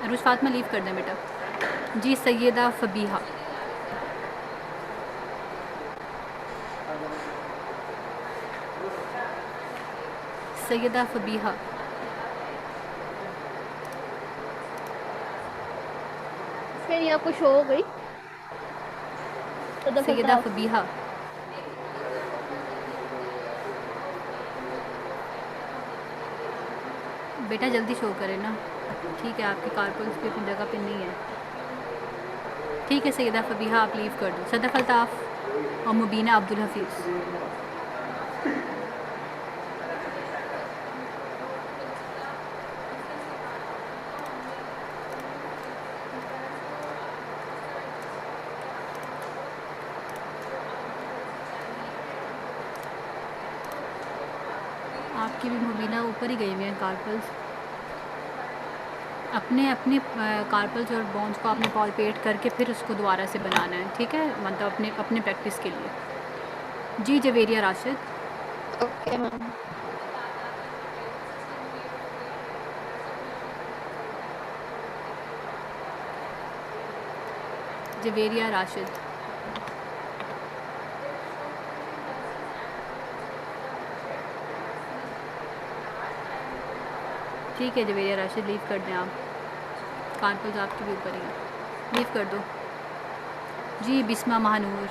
अरूज फातिमा लीव कर दें बेटा। जी सैयदा फबीहा, सैयदा फबीहा, फिर ये आपको शो हो गई सैयदा फबीहा, बेटा जल्दी शो करें ना। ठीक है, आपके कार्पल्स भी अपनी जगह पे नहीं है। ठीक है सैयदा फबीहा, आप लीव कर दो। सदफ अल्ताफ़ और मुबीना अब्दुल हफीज़। आपकी भी मुबीना ऊपर ही गई हुई हैं कार्पल्स। अपने अपने कार्पल्स और बॉन्स को आपने पॉलपेट करके फिर उसको दोबारा से बनाना है, ठीक है, मतलब अपने अपने प्रैक्टिस के लिए। जी जवेरिया राशिद, ओके मैम। जवेरिया राशिद, ठीक है जवेरिया राशिद, लीव कर दें आप। कार्पल्स आपके भी ऊपर ही हैं, लीव कर दो। जी बिस्मा महानूर,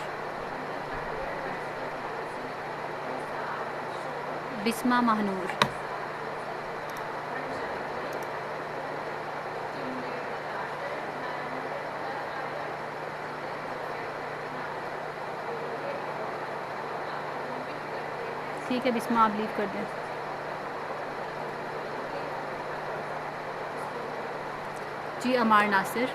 बिस्मा महानूर, ठीक है बिस्मा, आप लीव कर दें। जी अमार नासिर,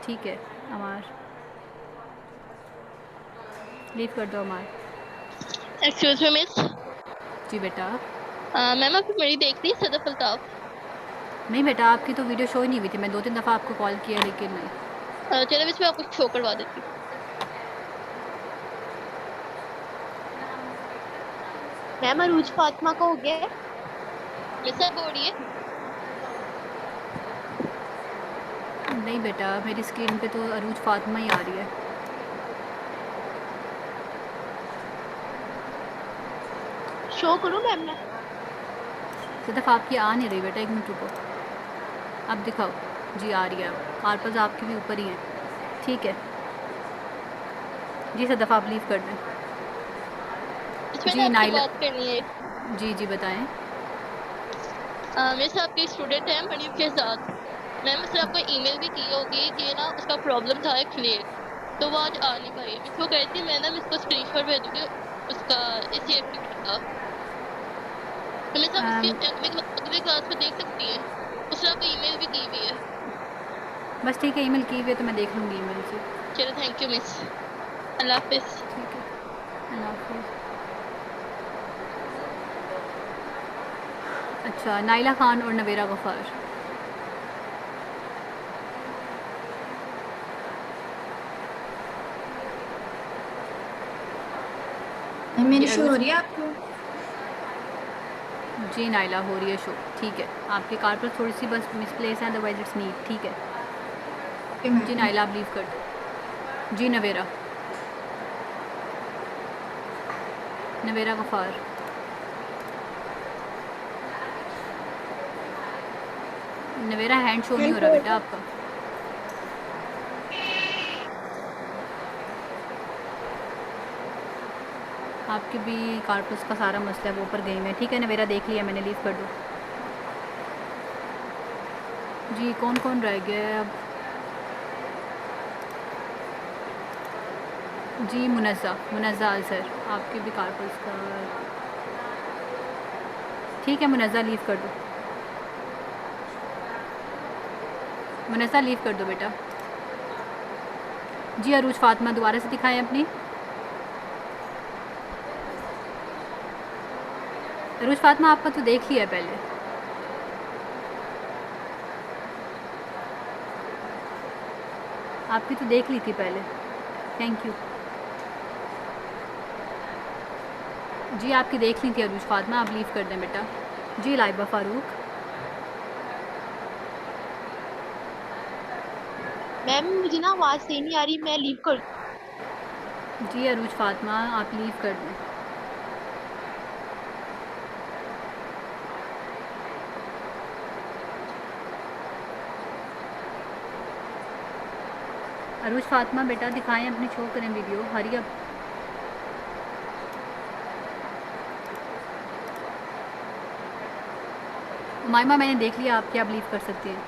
ठीक है अमार, लीव कर दो अमार। एक्सक्यूज मी मिस, जी बेटा। मैम आप मेरी देख रही सदफ अल्ताफ? नहीं बेटा, आपकी तो वीडियो शो ही नहीं हुई थी, मैं 2-3 दफ़ा आपको कॉल किया लेकिन नहीं। चलो मिस मैं आपको शो करवा देती हूँ। मैम अरूज फातिमा का हो गया है? मिस आप बोलिए। नहीं बेटा, मेरी स्क्रीन पे तो अरूज फातिमा ही आ रही है। शो करूँ मैम मैं? सदफ आपकी आ नहीं रही बेटा, 1 मिनट रुको, अब दिखाओ। जी आ रही है, अब कार्पल्स आपके भी ऊपर ही हैं, ठीक है। जी सदफ आप लीव कर दें। इसमें जी ना आपसे नाइला, बात करनी है। जी जी बताएं। मिस आपकी स्टूडेंट है मरीम के साथ। मैम उसने आपको ईमेल भी की होगी कि ना उसका प्रॉब्लम था एक्चुअली, तो वो आज आ नहीं पाई। मिस वो कहती मैं ना इसको स्क्रीनशॉट भेज दूंगी उसका इसी एक्टिविटी का, तो मिस आप उसकी अगली क्लास में देख सकती हैं। उसने आपको ईमेल भी की हुई है। बस ठीक है, ईमेल की हुई है तो मैं देख लूँगी ईमेल से। चलो थैंक यू मिस, अल्लाह हाफिज़। ठीक है, अल्लाह हाफिज़। अच्छा, नाइला खान और नवेरा गफ़ार। मेरी जी शो हो अरूज, रही है आपको? जी नाइला हो रही है शो, ठीक है। आपके कार्पल थोड़ी सी बस मिसप्लेस है, अदरवाइज इट्स नीट, ठीक है। ओके जी मैम। नाइला आप लीव कर दो। जी नवेरा, नवेरा गफ़ार, नवेरा हैंड शो नहीं हो रहा बेटा आपका। आपके भी कार्पस का सारा मसला है, वो ऊपर गई मैं। ठीक है ना, मेरा देख लिया मैंने, लीव कर दो। जी कौन कौन रह गया है अब? जी मुनज़्ज़ा सर, आपके भी कार्पस का। ठीक है मुनज़्ज़ा, लीव कर दो। मुनज़्ज़ा लीव कर दो बेटा। जी अरूज फातिमा दोबारा से दिखाएं अपनी। अरूज फातिमा आपका तो देख लिया पहले। आपकी तो देख ली थी पहले। Thank you. जी आपकी देख ली थी अरूज फातिमा, आप लीव कर दें बेटा। जी लाइबा फ़ारूक। मैम मुझे ना आवाज सही नहीं आ रही, मैं लीव कर। जी अरूज फातिमा आप लीव कर दें। अरूज फातिमा बेटा दिखाएं अपनी, शो करें वीडियो, हरी अप। उमाइमा मैंने देख लिया आपके, आप लीव कर सकती हैं।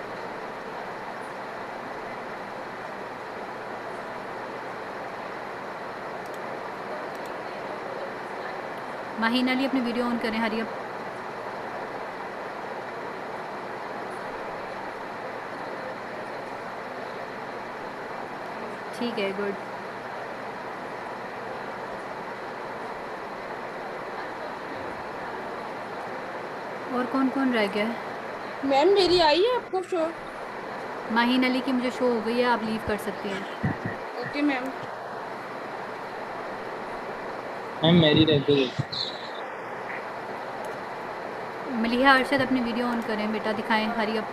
माहीन अली अपनी वीडियो ऑन करें, हरी अप। ठीक है गुड। और कौन कौन रह गया है? मैम मेरी आई है आपको शो? माहीन अली की मुझे शो हो गई है, आप लीव कर सकती हैं। Okay ma'am. मैम मेरी रह गई। मलिहा अरशद अपनी वीडियो ऑन करें बेटा, दिखाएं, हरी अप।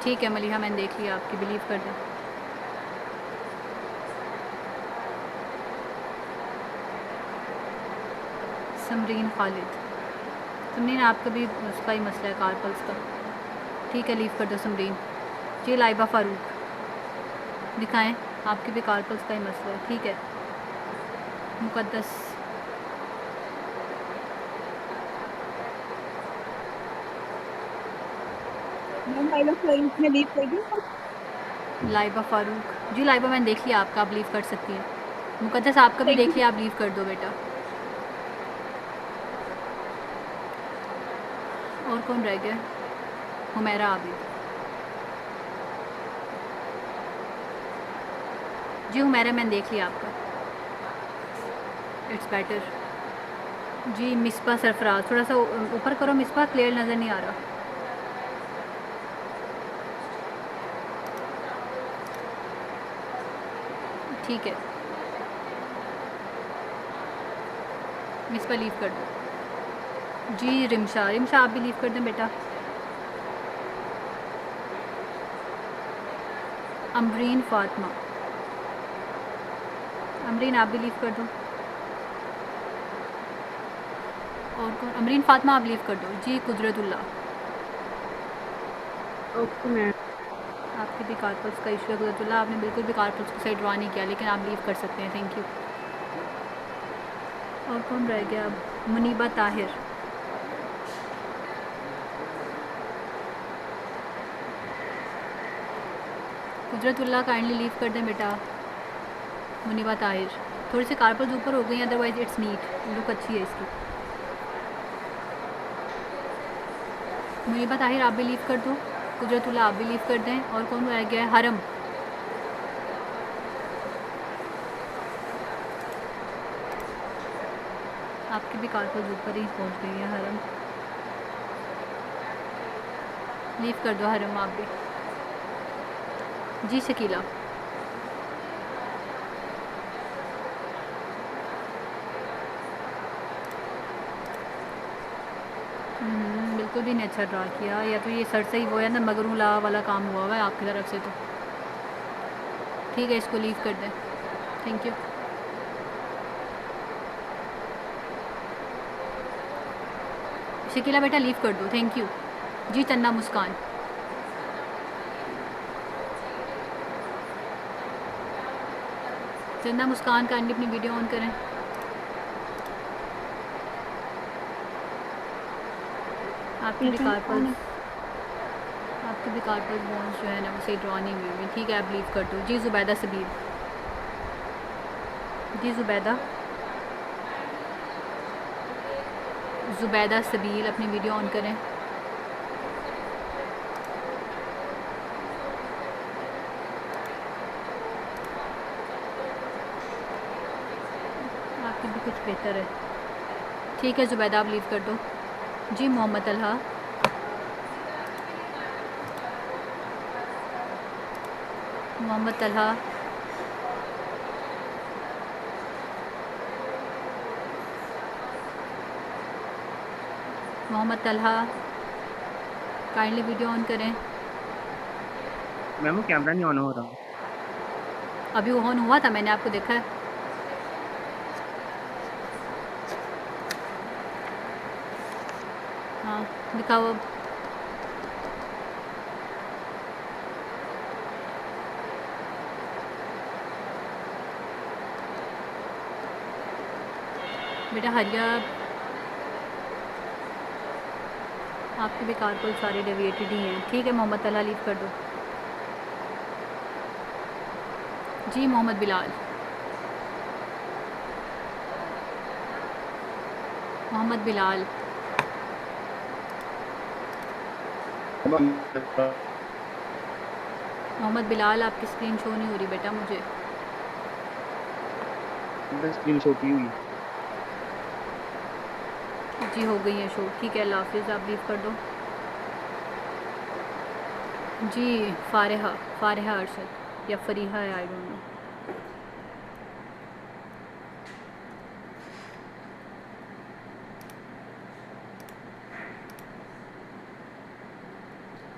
ठीक है मलिहा मैंने देख लिया आपकी, बिलीव कर दें। समरीन खालिद, समरीन आपका भी उसका ही मसला है कार्पल्स का। ठीक है लीव कर दो समरीन। जी लाइबा फ़ारूक दिखाएं, आपके भी कार्पल्स का ही मसला है। ठीक है मुक़द्दस। लाइबा फ़ारूक, जी लाइबा मैंने देख लिया आपका, आप लीव कर सकती हैं। मुक़द्दस आपका भी देख लिया, आप लीव कर दो बेटा। और कौन रह गया? हुमैरा आबिद। जी हुमैरा मैंने देख लिया आपका, इट्स बेटर। जी मिसबा सरफराज, थोड़ा सा ऊपर करो मिसबा, क्लियर नज़र नहीं आ रहा। ठीक है मिसबा लीव कर दो। जी रिमशा आप भी लीव कर दें बेटा। अमरीन फातिमा, अमरीन आप भी लीव कर दो। और कौन? अमरीन फातिमा आप लीव कर दो। जी कुदरतुल्लाह। Okay ma'am. आपके भी कार्पल्स का इशू है कुदरतुल्लाह, आपने बिल्कुल भी कार्पल्स को सही ड्रा नहीं किया, लेकिन आप लीव कर सकते हैं। Thank you. और कौन रह गया अब? मुनीबा ताहिर। कुदरतुल्लाह काइंडली लीव कर दें बेटा। मुनीबा ताहिर, थोड़ी सी कार्पल्स ऊपर हो गई हैं, अदरवाइज इट्स नीट, लुक अच्छी है इसकी। मुनीबा ताहिर आप भी लीव कर दो। कुदरतुल्लाह आप भी लीव कर दें। और कौन रह गया है? हरम। आपकी भी कार्पल्स ऊपर ही पहुंच गई है। हरम लीव कर दो, हरम आप भी। जी शकीला। बिल्कुल भी नहीं अच्छा ड्रा किया, या तो ये सर से ही वो है ना मगरू ला वाला काम हुआ हुआ है आपकी तरफ से तो। ठीक है इसको लीव कर दें। Thank you. शकीला बेटा लीव कर दो। Thank you. जी चन्ना मुस्कान। चंदा मुस्कान काइंडली अपनी वीडियो ऑन करें। आपकी भी कार्पल्स बोन्स जो है ना वो सही ड्रॉ नहीं हुई। ठीक है, आप लीव कर दो। जी ज़ुबैदा सबीर, जी ज़ुबैदा सबील अपनी वीडियो ऑन करें। आपकी भी कुछ बेहतर है। ठीक है ज़ुबैदा, आप लीव कर दो। जी Mohammad Talha, Mohammad Talha, Mohammad Talha kindly video on करें। मैम वो कैमरा नहीं ऑन हो रहा। अभी ऑन हुआ था, मैंने आपको देखा है। हाँ दिखाओ अब। बेटा हरिया, आपके भी कार्पल सारे डेविएटेड ही हैं। ठीक है मोहम्मद तलहा, लीव कर दो। जी मोहम्मद बिलाल, मोहम्मद बिलाल, मोहम्मद बिलाल आपकी स्क्रीन शो नहीं हो रही बेटा मुझे। स्क्रीन शो की हुई। जी हो गई है शो। ठीक है, अल्लाह हाफिज़, आप लीव कर दो। जी फारिहा अरशद या फरीहा है, आई डोंट नो।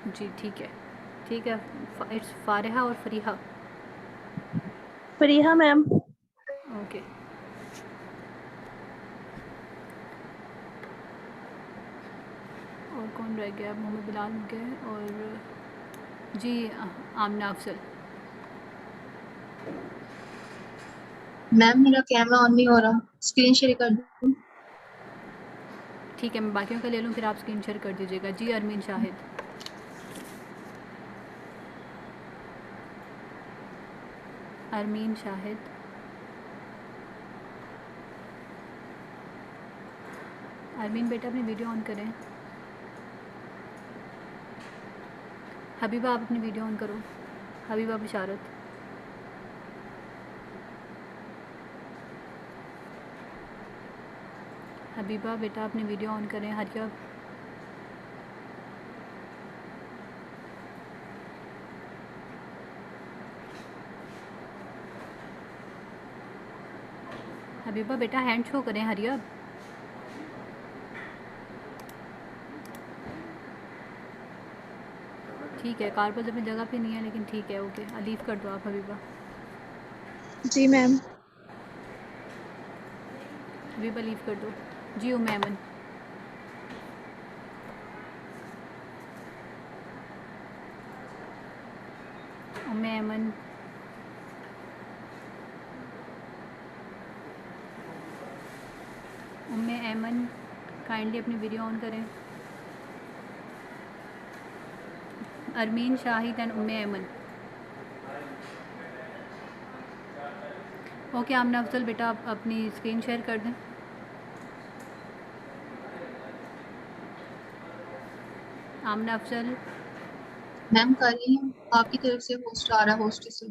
जी ठीक है, इट्स फारिहा और फरीहा। फरीहा मैम। ओके और कौन रह गया? मोहम्मद बिलाल हो गए और जी आमना अफजल। मैम मेरा कैमरा ऑन नहीं हो रहा, स्क्रीन शेयर कर दूँ? ठीक है, मैं बाकियों का ले लूँ, फिर आप स्क्रीन शेयर कर दीजिएगा। जी अरमीन शाहिद, अरमीन शाहिद, अरमीन बेटा अपनी वीडियो ऑन करें। हबीबा आप अपनी वीडियो ऑन करो। हबीबा बिशारत, हबीबा बेटा अपनी वीडियो ऑन करें। हरिया, हबीबा बेटा हैंड शो करें। हरिया, ठीक है, कार्बन अपनी जगह पे नहीं है लेकिन ठीक है, ओके लीव कर दो आप हबीबा। जी मैम। हबीबा लीव कर दो। जी उम्मे अमन, उम्मे अमन, उम्मे अमन काइंडली अपनी वीडियो ऑन करें। अरमीन शाहिद एंड उम्मे अमन। ओके आमना अफजल बेटा आप अपनी स्क्रीन शेयर कर दें। आमना अफजल, मैम कर रही हूँ, आपकी तरफ से होस्ट आ रहा है, होस्ट से।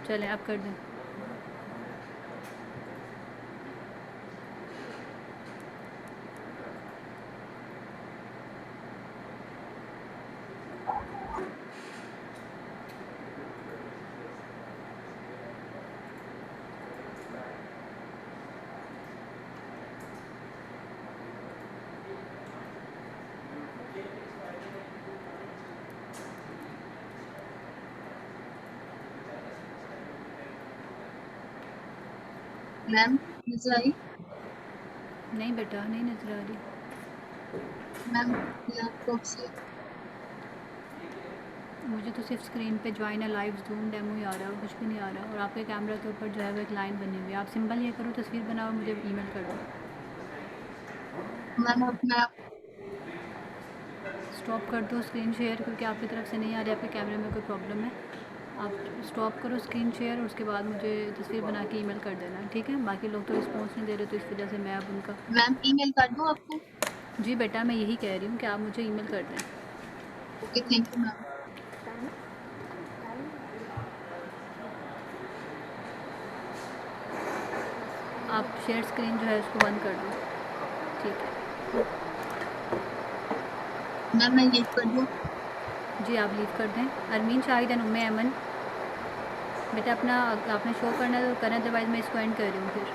चलें आप कर दें। मैम नजर आई? नहीं बेटा नहीं नजर आ रही। मैम लैपटॉप से। मुझे तो सिर्फ स्क्रीन पे ज्वाइन है लाइव जूम डेमो ही आ रहा है और कुछ भी नहीं आ रहा। और आपके कैमरा के ऊपर जो है वो एक लाइन बनी हुई है। आप सिंबल ये करो, तस्वीर बनाओ, मुझे ईमेल कर दो। मैम अब मैं स्टॉप कर दो स्क्रीन शेयर, क्योंकि आपकी तरफ से नहीं आ रही, आपके कैमरे में कोई प्रॉब्लम है। आप स्टॉप करो स्क्रीन शेयर और उसके बाद मुझे तस्वीर बना के ईमेल कर देना, ठीक है? बाकी लोग तो रिस्पॉन्स नहीं दे रहे, तो इस वजह से मैं अब उनका। मैम ईमेल कर दूँ आपको? जी बेटा, मैं यही कह रही हूँ कि आप मुझे ईमेल कर दें। Okay, thank you ma'am. आप शेयर स्क्रीन जो है उसको बंद कर दो, ठीक है? मैम मैं लीव कर दूँ? जी आप लीव कर दें। अरमीन शाहिद एंड उम्मे अमन, बेटा अपना आपने शो करना है तो करें, अदरवाइज़ मैं इसको एंड कर रही हूँ फिर।